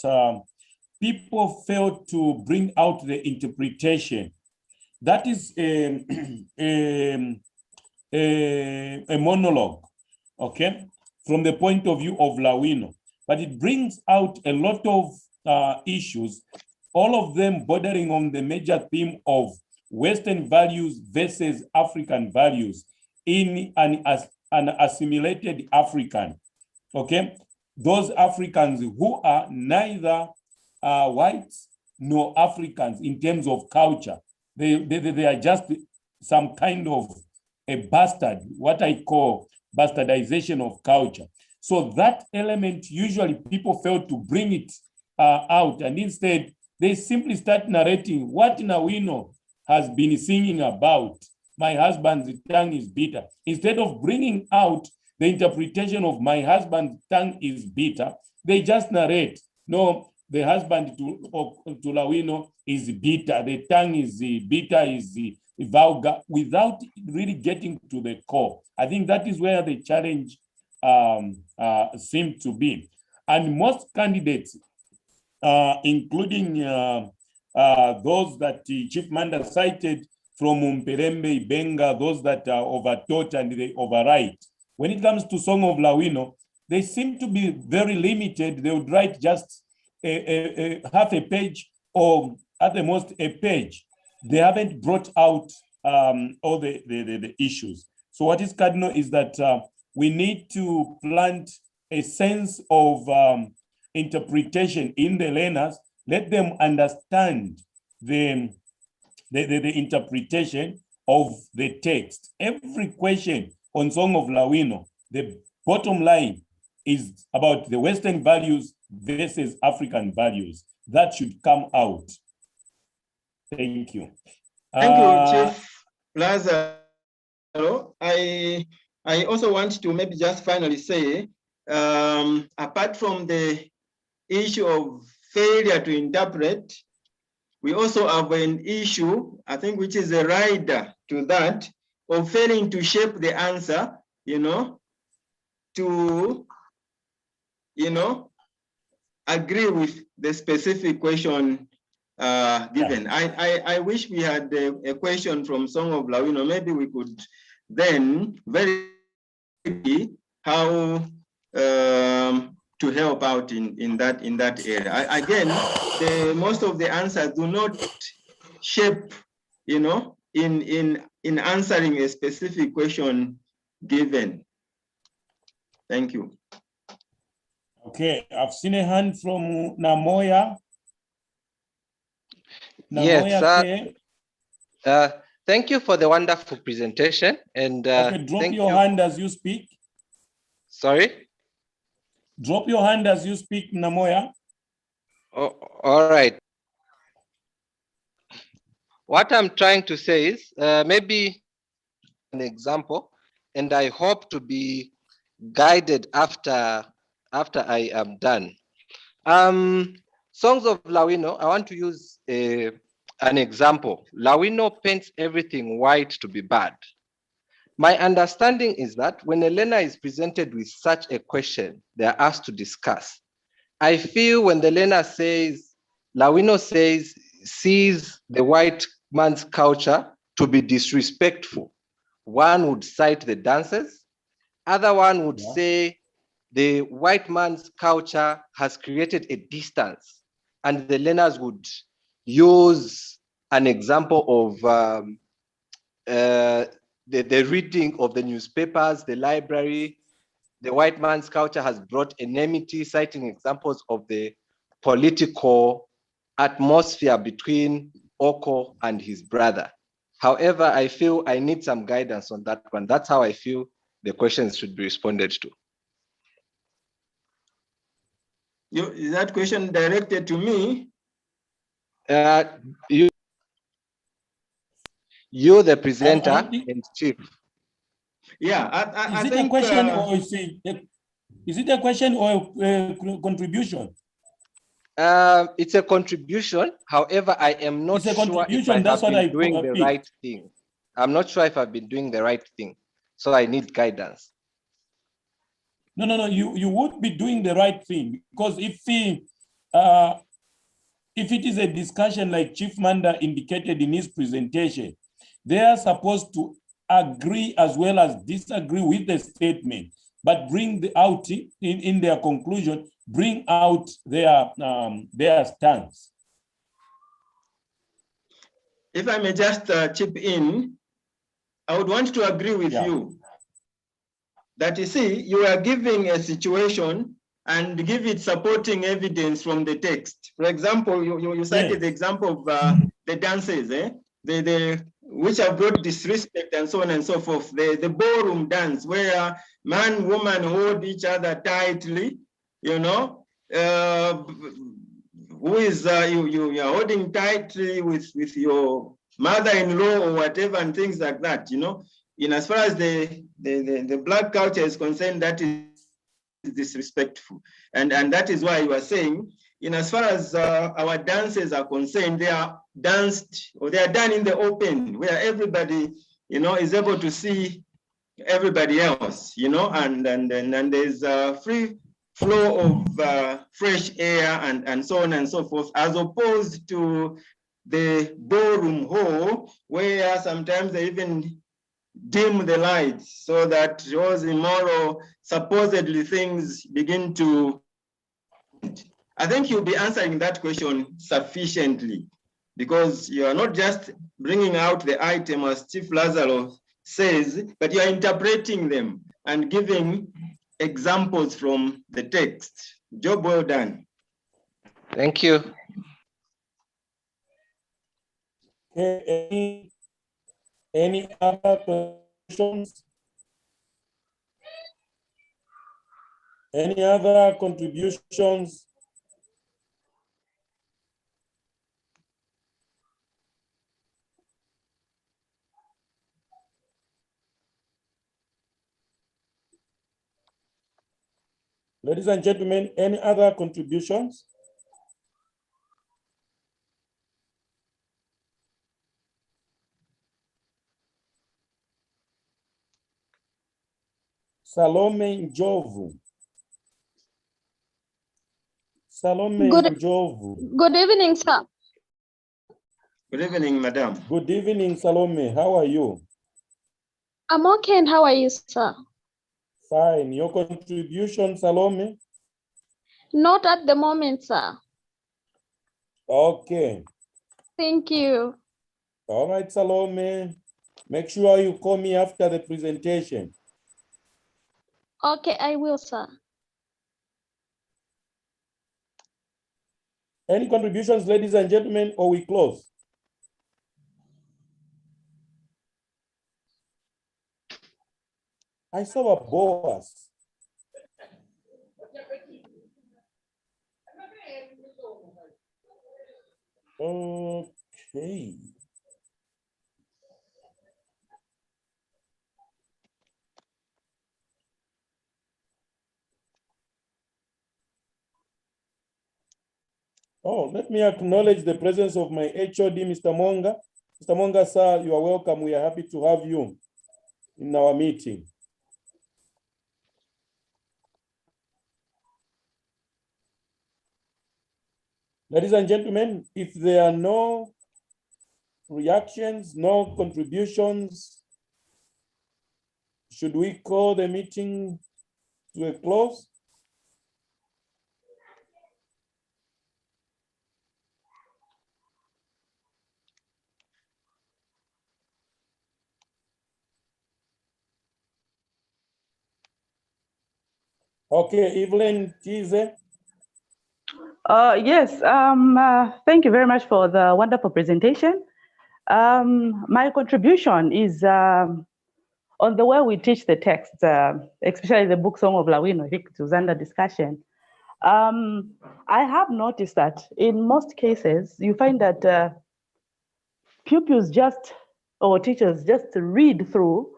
people fail to bring out the interpretation. That is a monologue, okay, from the point of view of Lawino, but it brings out a lot of issues, all of them bordering on the major theme of Western values versus African values in an assimilated African, okay? Those Africans who are neither whites nor Africans in terms of culture. They are just some kind of a bastard, what I call bastardization of culture. So that element, usually people fail to bring it out, and instead they simply start narrating what Lawino has been singing about. My husband's tongue is bitter. Instead of bringing out the interpretation of my husband's tongue is bitter, they just narrate, no, the husband to Lawino is bitter, the tongue is bitter, is vulgar, without really getting to the core. I think that is where the challenge seems to be. And most candidates, including those that Chief Manda cited from Mperembe, Ibenga, those that are overtaught and they overwrite. When it comes to Song of Lawino, they seem to be very limited. They would write just a half a page or at the most a page. They haven't brought out all the issues. So what is cardinal is that we need to plant a sense of interpretation in the learners, let them understand the interpretation of the text. Every question on Song of Lawino, the bottom line is about the Western values versus African values. That should come out. Thank you. Thank you, Chief Lazaro. I also want to maybe just finally say, apart from the issue of failure to interpret, we also have an issue, I think, which is a rider to that, of failing to shape the answer, to, agree with the specific question given. I wish we had a question from Song of Lawino. Maybe we could then very quickly how to help out in that area. Again, most of the answers do not shape, in answering a specific question given. Thank you. Okay, I've seen a hand from Namoya. Yes, thank you for the wonderful presentation. And okay, drop your hand as you speak. Sorry? Drop your hand as you speak, Namoya. Oh, all right. What I'm trying to say is maybe an example, and I hope to be guided after I am done. Songs of Lawino, I want to use an example. Lawino paints everything white to be bad. My understanding is that when a learner is presented with such a question, they are asked to discuss. I feel when the learner says, Lawino sees the white man's culture to be disrespectful, one would cite the dances, other one would say the white man's culture has created a distance, and the learners would use an example of the reading of the newspapers, the library. The white man's culture has brought enmity, citing examples of the political atmosphere between Oko and his brother. However, I feel I need some guidance on that one. That's how I feel the questions should be responded to. Is that question directed to me? You the presenter and chief. Yeah, I Is it think, a question or is it a question or a contribution? It's a contribution. However, I am not It's a sure if I contribution. That's have what been I doing the picked. right thing. I'm not sure if I've been doing the right thing. So I need guidance. No. You would be doing the right thing, because if it is a discussion like Chief Manda indicated in his presentation, they are supposed to agree as well as disagree with the statement, but bring out in their conclusion, bring out their stance. if I may just chip in, I would want to agree with you that, you see, you are giving a situation and give it supporting evidence from the text. For example, you cited the example of the dances, which have brought disrespect and so on and so forth. The ballroom dance, where man, woman hold each other tightly, you know, who is you are holding tightly with your mother-in-law or whatever, and things like that, you know. In as far as the Black culture is concerned, that is disrespectful. And that is why you are saying, in as far as our dances are concerned, they are danced, or they are done in the open, where everybody, you know, is able to see everybody else, you know, and there's a free flow of fresh air and so on and so forth, as opposed to the ballroom hall, where sometimes they even dim the lights so that those immoral, supposedly, things begin to. I think you'll be answering that question sufficiently, because you are not just bringing out the item as Chief Lazaro says, but you are interpreting them and giving examples from the text. Job well done. Thank you. Okay, any other questions? Any other contributions? Ladies and gentlemen, any other contributions? Salome Njovu. Salome Njovu. Good evening, sir. Good evening, madam. Good evening, Salome. How are you? I'm okay, and how are you, sir? Fine. Your contribution, Salome? Not at the moment, sir. Okay. Thank you. All right, Salome. Make sure you call me after the presentation. Okay, I will, sir. Any contributions, ladies and gentlemen, or we close? I saw a boss. Okay. Oh, let me acknowledge the presence of my HOD, Mr. Monga. Mr. Monga, sir, you are welcome. We are happy to have you in our meeting. Ladies and gentlemen, if there are no reactions, no contributions, should we call the meeting to a close? Okay, Evelyn Kize. Yes, thank you very much for the wonderful presentation. My contribution is on the way we teach the text, especially the book Song of Lawino. I think it was under discussion. I have noticed that in most cases, you find that pupils just, or teachers just read through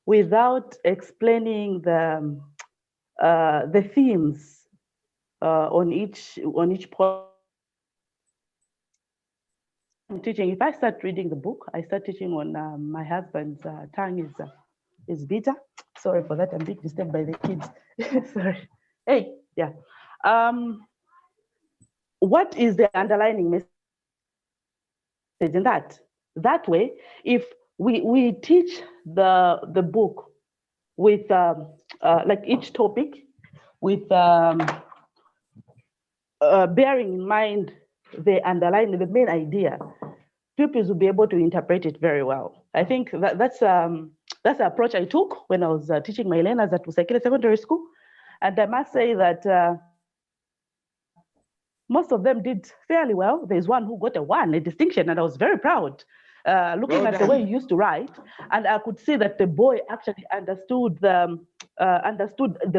without explaining the themes on each point. I'm teaching. If I start reading the book, I start teaching on my husband's tongue is bitter. Sorry for that. I'm being disturbed by the kids. Sorry. Hey, yeah. What is the underlining message in that? That way, if we teach the book with like each topic with bearing in mind the underlying, the main idea, pupils will be able to interpret it very well. I think that's the approach I took when I was teaching my learners at Usekele Secondary School. And I must say that most of them did fairly well. There's one who got a distinction, and I was very proud. Looking at the way he used to write, and I could see that the boy actually understood the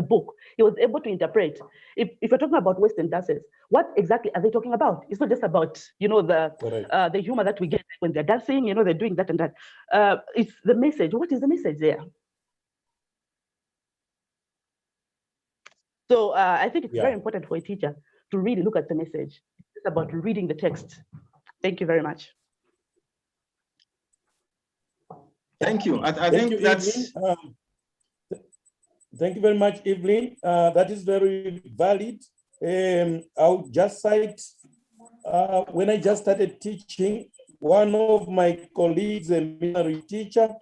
book. He was able to interpret. If you're talking about Western dances, what exactly are they talking about? It's not just about, you know, the humor that we get when they're dancing, you know, they're doing that and that. It's the message. What is the message there? So I think it's very important for a teacher to really look at the message. It's about reading the text. Thank you very much. Thank you. I think you, that's. Thank you very much, Evelyn. That is very valid. I'll just cite, when I just started teaching, one of my colleagues, a missionary teacher,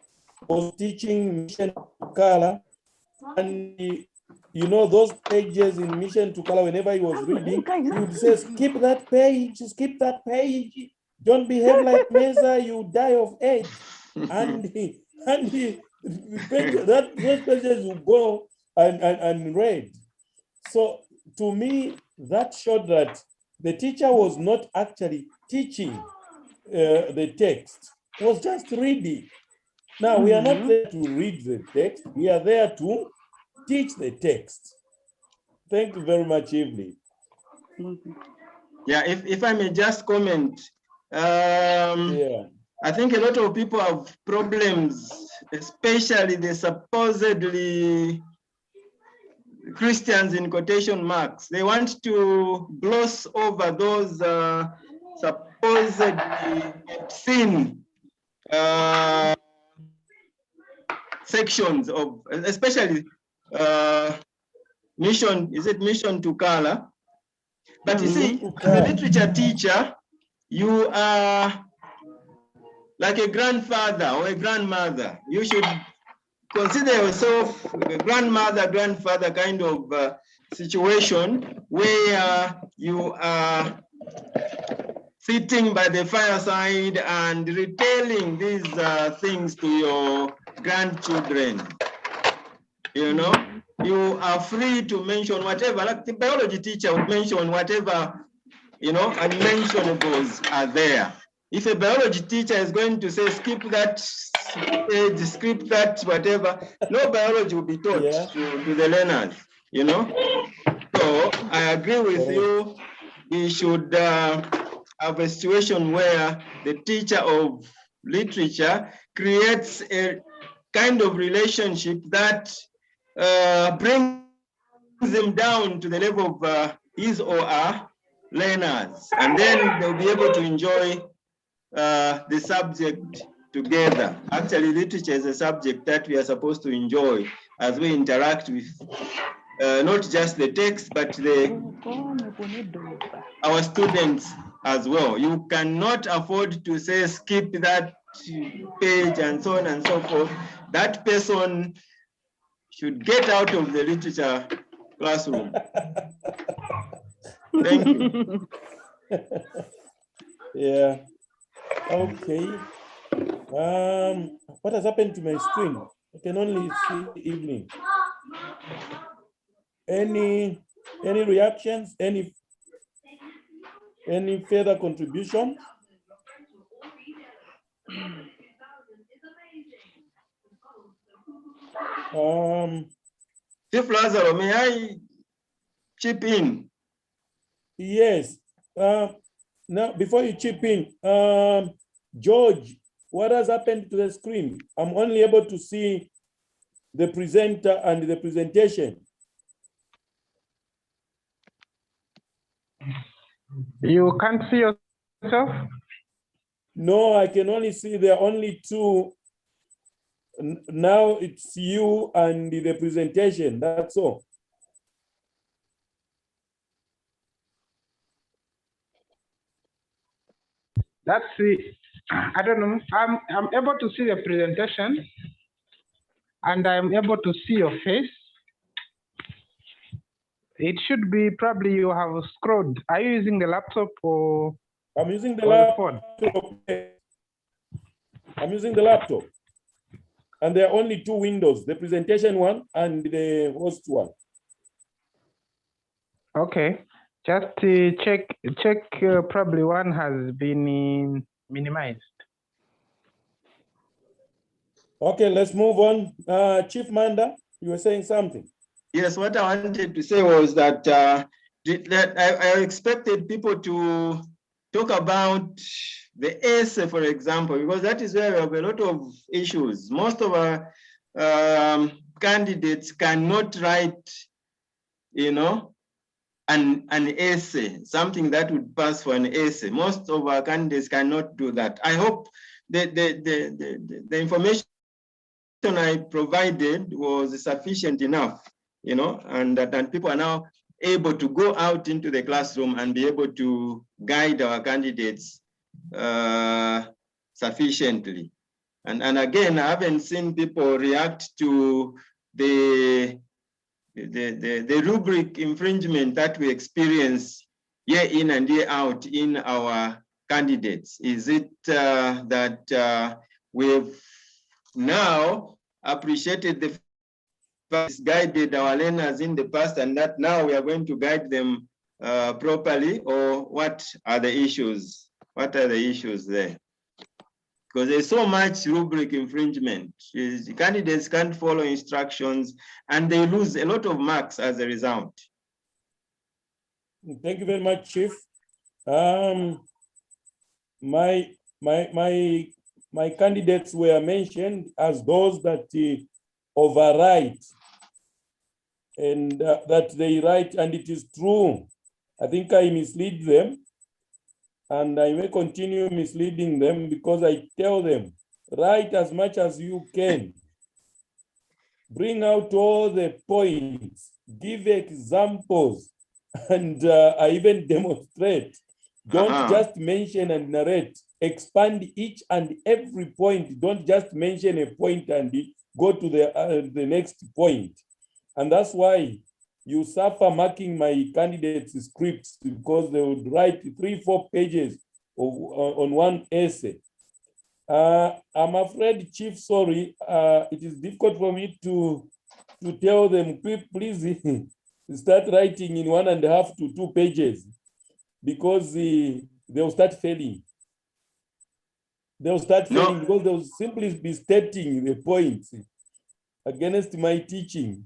was teaching Mission to Color. And you know, those pages in Mission to Color, whenever he was reading, he would say, skip that page, don't behave like Mesa, you die of AIDS. And those pages will go and read. So to me, that showed that the teacher was not actually teaching the text, was just reading. Now, we are not there to read the text, we are there to teach the text. Thank you very much, Evelyn. Yeah, if I may just comment, I think a lot of people have problems, especially the supposedly Christians in quotation marks. They want to gloss over those supposedly obscene sections of, especially Mission to Color. But you see, as a literature teacher, you are like a grandfather or a grandmother. You should consider yourself a grandmother, grandfather kind of situation where you are sitting by the fireside and retailing these things to your grandchildren. You know, you are free to mention whatever, like the biology teacher would mention whatever, you know, unmentionables are there. If a biology teacher is going to say, skip that page, skip that, whatever, no biology will be taught to the learners, you know? So I agree with you. We should have a situation where the teacher of literature creates a kind of relationship that brings them down to the level of his or her learners, and then they'll be able to enjoy the subject together. Actually, literature is a subject that we are supposed to enjoy as we interact with not just the text, but our students as well. You cannot afford to say, skip that page and so on and so forth. That person should get out of the literature classroom. Thank you. Yeah. Okay. What has happened to my screen? I can only see Evening. Any reactions? Any further contribution? Chief Lazaro, may I chip in? Yes. Now, before you chip in, George, what has happened to the screen? I'm only able to see the presenter and the presentation. You can't see yourself? No, I can only see there are only two. Now it's you and the presentation, that's all. That's the, I don't know. I'm able to see the presentation and I'm able to see your face. It should be probably you have scrolled. Are you using the laptop or? I'm using the or the phone? laptop. I'm using the laptop. And there are only two windows, the presentation one and the host one. Okay, just to check probably one has been minimized. Okay, let's move on. Chief Manda, you were saying something. Yes, what I wanted to say was that, I expected people to talk about the essay, for example, because that is where we have a lot of issues. Most of our candidates cannot write, an essay, something that would pass for an essay. Most of our candidates cannot do that. I hope the information I provided was sufficient enough, and that people are now able to go out into the classroom and be able to guide our candidates sufficiently. And again, I haven't seen people react to the rubric infringement that we experience year in and year out in our candidates. Is it that we've now appreciated the guided our learners in the past and that now we are going to guide them properly, or what are the issues? What are the issues there? Because there's so much rubric infringement. The candidates can't follow instructions and they lose a lot of marks as a result. Thank you very much, Chief. My candidates were mentioned as those that overwrite and that they write, and it is true. I think I mislead them, and I may continue misleading them because I tell them, write as much as you can. Bring out all the points, give examples, and I even demonstrate. Don't just mention and narrate. Expand each and every point. Don't just mention a point and go to the next point. And that's why you suffer marking my candidates' scripts, because they would write 3-4 pages on one essay. I'm afraid, Chief, sorry, it is difficult for me to tell them, please start writing in 1.5 to 2 pages, because they'll start failing. They'll start failing because they'll simply be stating the points against my teaching.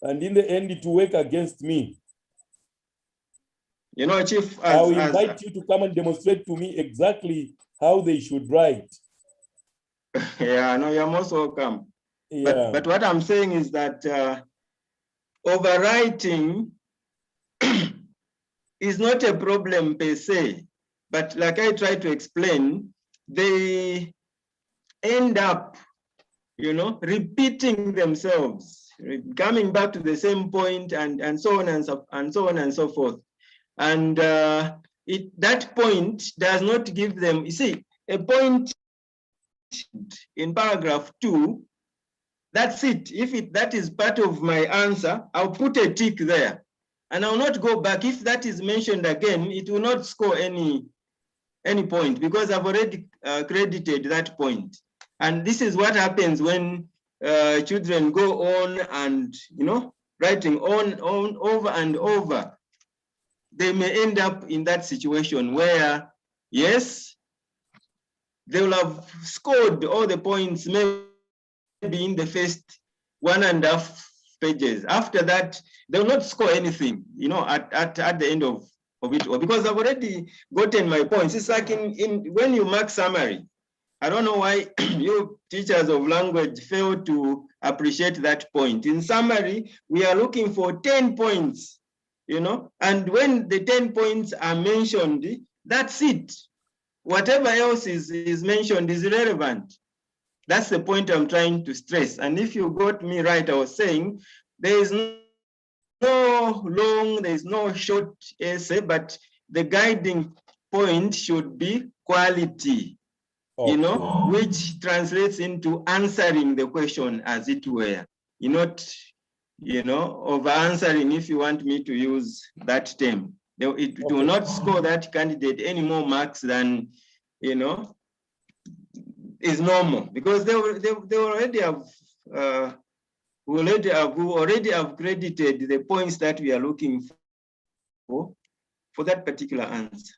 And in the end, it will work against me. Chief, I will invite you to come and demonstrate to me exactly how they should write. Yeah, no, you're most welcome. Yeah. But what I'm saying is that overwriting is not a problem per se. But like I try to explain, they end up, repeating themselves, coming back to the same point, and so on and so forth. And that point does not give them, you see, a point in paragraph 2, that's it. If that is part of my answer, I'll put a tick there. And I'll not go back. If that is mentioned again, it will not score any point, because I've already credited that point. And this is what happens when children go on and, writing on over and over. They may end up in that situation where, yes, they will have scored all the points maybe in the first 1.5 pages. After that, they will not score anything, at the end of it all, because I've already gotten my points. It's like when you mark summary, I don't know why you teachers of language fail to appreciate that point. In summary, we are looking for 10 points, you know, and when the 10 points are mentioned, that's it. Whatever else is mentioned is irrelevant. That's the point I'm trying to stress. And if you got me right, I was saying there is no long, there is no short essay, but the guiding point should be quality, you know, which translates into answering the question as it were. You're not, you know, over answering, if you want me to use that term. It will not score that candidate any more marks than, you know, is normal, because they already have we already have credited the points that we are looking for that particular answer.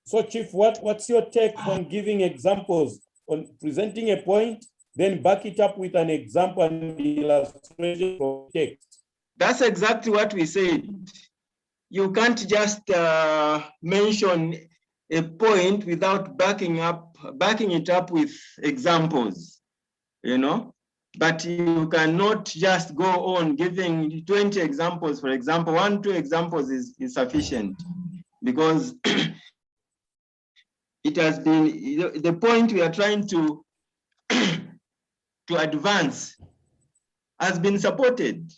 So, Chief, what's your take on giving examples, on presenting a point, then back it up with an example and illustration from text? That's exactly what we said. You can't just mention a point without backing it up with examples, you know? But you cannot just go on giving 20 examples, for example. 1, 2 examples is sufficient, because it has been, the point we are trying to advance has been supported.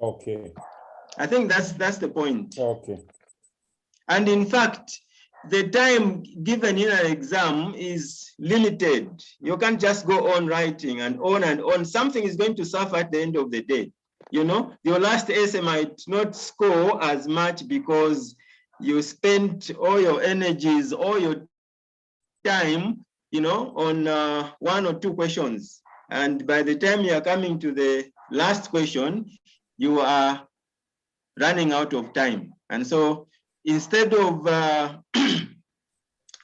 Okay. I think that's the point. Okay. And in fact, the time given in an exam is limited. You can't just go on writing and on and on. Something is going to suffer at the end of the day. You know, your last essay might not score as much because you spent all your energies, all your time, you know, on 1 or 2 questions. And by the time you are coming to the last question, you are running out of time. And so instead of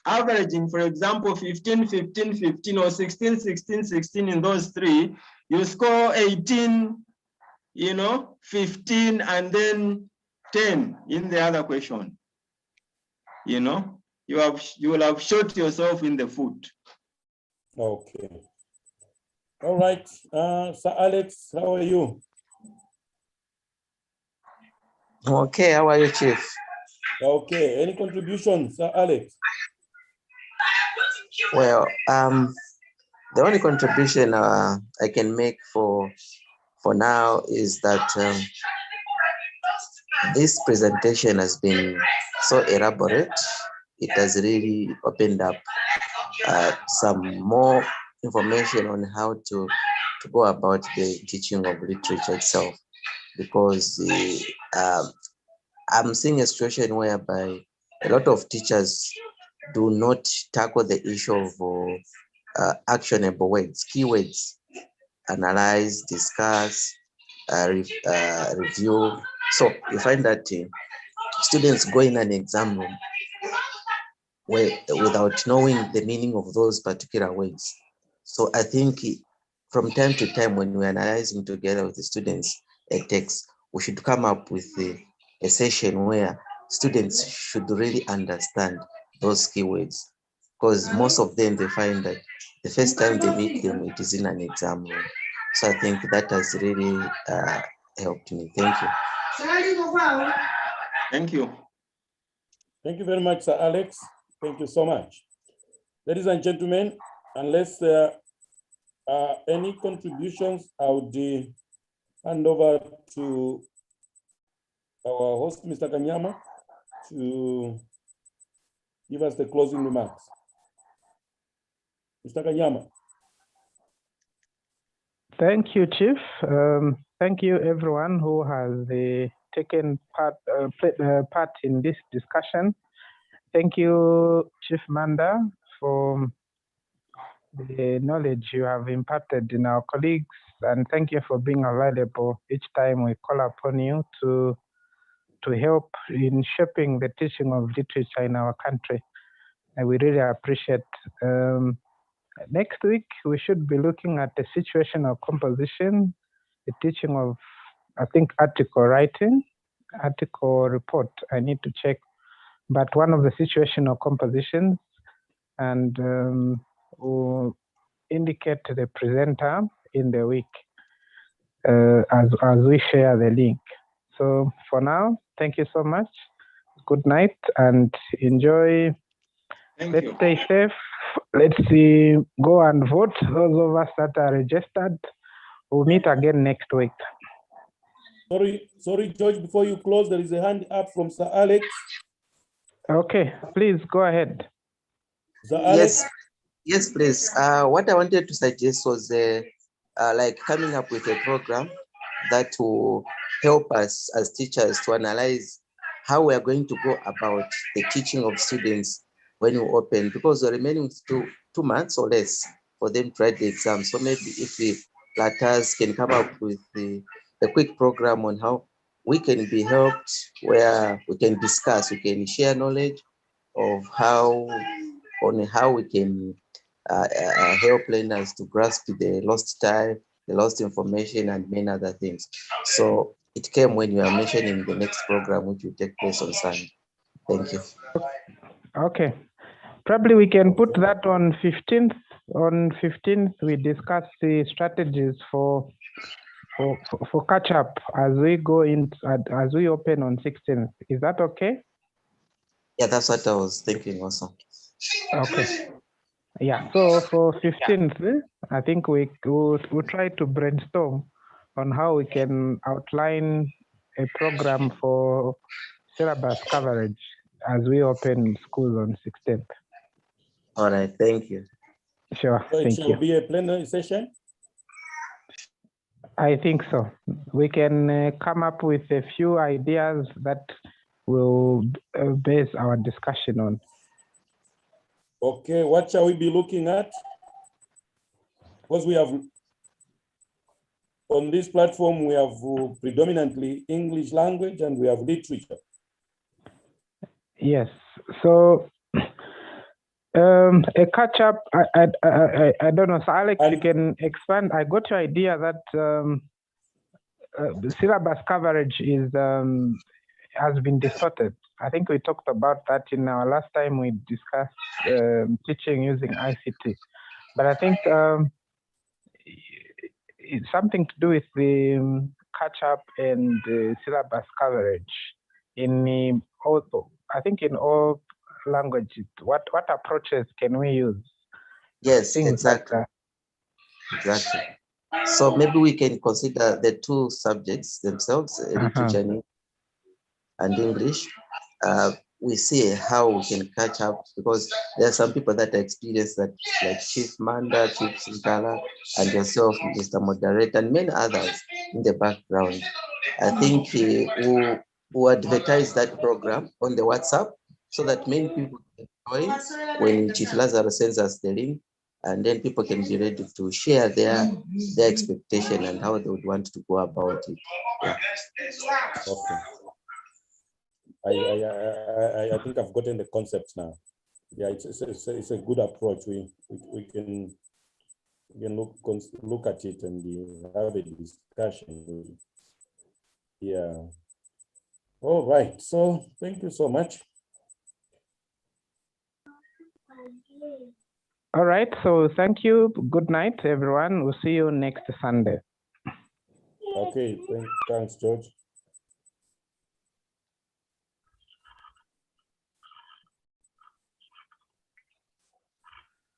averaging, for example, 15, 15, 15, or 16, 16, 16 in those 3, you score 18, you know, 15, and then 10 in the other question. You know, you will have shot yourself in the foot. Okay. All right. Sir Alex, how are you? Okay, how are you, Chief? Okay. Any contributions, Sir Alex? Well, the only contribution I can make for now is that this presentation has been so elaborate. It has really opened up some more information on how to go about the teaching of literature itself, because I'm seeing a situation whereby a lot of teachers do not tackle the issue of actionable words, keywords, analyze, discuss, review. So you find that students go in an exam room without knowing the meaning of those particular words. So I think from time to time, when we're analyzing together with the students a text, we should come up with a session where students should really understand those keywords, because most of them, they find that the first time they meet them, it is in an exam room. So I think that has really helped me. Thank you. Thank you. Thank you very much, Sir Alex. Thank you so much. Ladies and gentlemen, unless there are any contributions, I would hand over to our host, Mr. Kanyama, to give us the closing remarks. Mr. Kanyama. Thank you, Chief. Thank you, everyone who has taken part in this discussion. Thank you, Chief Manda, for the knowledge you have imparted in our colleagues, and thank you for being available each time we call upon you to help in shaping the teaching of literature in our country. And we really appreciate. Next week, we should be looking at the situational composition, the teaching of, I think, article writing, article report. I need to check. But one of the situational compositions, and we'll indicate the presenter in the week as we share the link. So for now, thank you so much. Good night and enjoy. Let's stay safe. Let's go and vote. Those of us that are registered, we'll meet again next week. Sorry, George, before you close, there is a hand up from Sir Alex. Okay, please go ahead. Sir Alex? Yes, please. What I wanted to suggest was like coming up with a program that will help us as teachers to analyze how we are going to go about the teaching of students when we open, because we're remaining with two months or less for them to write the exam. So maybe if the LATAZ can come up with a quick program on how we can be helped, where we can discuss, we can share knowledge of how we can help learners to grasp the lost time, the lost information, and many other things. So it came when you are mentioning the next program, which will take place on Sunday. Thank you. Okay. Probably we can put that on 15th. On 15th, we discuss the strategies for catch up as we go in, as we open on 16th. Is that okay? Yeah, that's what I was thinking also. Okay. Yeah, so for 15th, I think we'll try to brainstorm on how we can outline a program for syllabus coverage as we open schools on 16th. All right, thank you. Sure, So thank it you. shall be a plenary session? I think so. We can come up with a few ideas that we'll base our discussion on. Okay, what shall we be looking at? Because we have, on this platform, we have predominantly English language and we have literature. Yes, so a catch up, I don't know, so Alex, you can expand. I got your idea that the syllabus coverage is has been distorted. I think we talked about that in our last time we discussed teaching using ICT. But I think it's something to do with the catch up and the syllabus coverage in all, I think in all languages. What approaches can we use? Yes, Things exactly. like Exactly. So maybe we can consider the two subjects themselves, literature and English. We see how we can catch up, because there are some people that experience that, like Chief Manda, Chief Sintala, and yourself, Mr. Moderator, and many others in the background. I think we'll advertise that program on the WhatsApp so that many people can join when Chief Lazarus sends us the link, and then people can be ready to share their expectation and how they would want to go about it. Yeah. Okay. I think I've gotten the concept now. Yeah, it's a good approach. We can look at it and have a discussion. Yeah. All right. So thank you so much. All right. So thank you. Good night, everyone. We'll see you next Sunday. Okay. Thanks, George.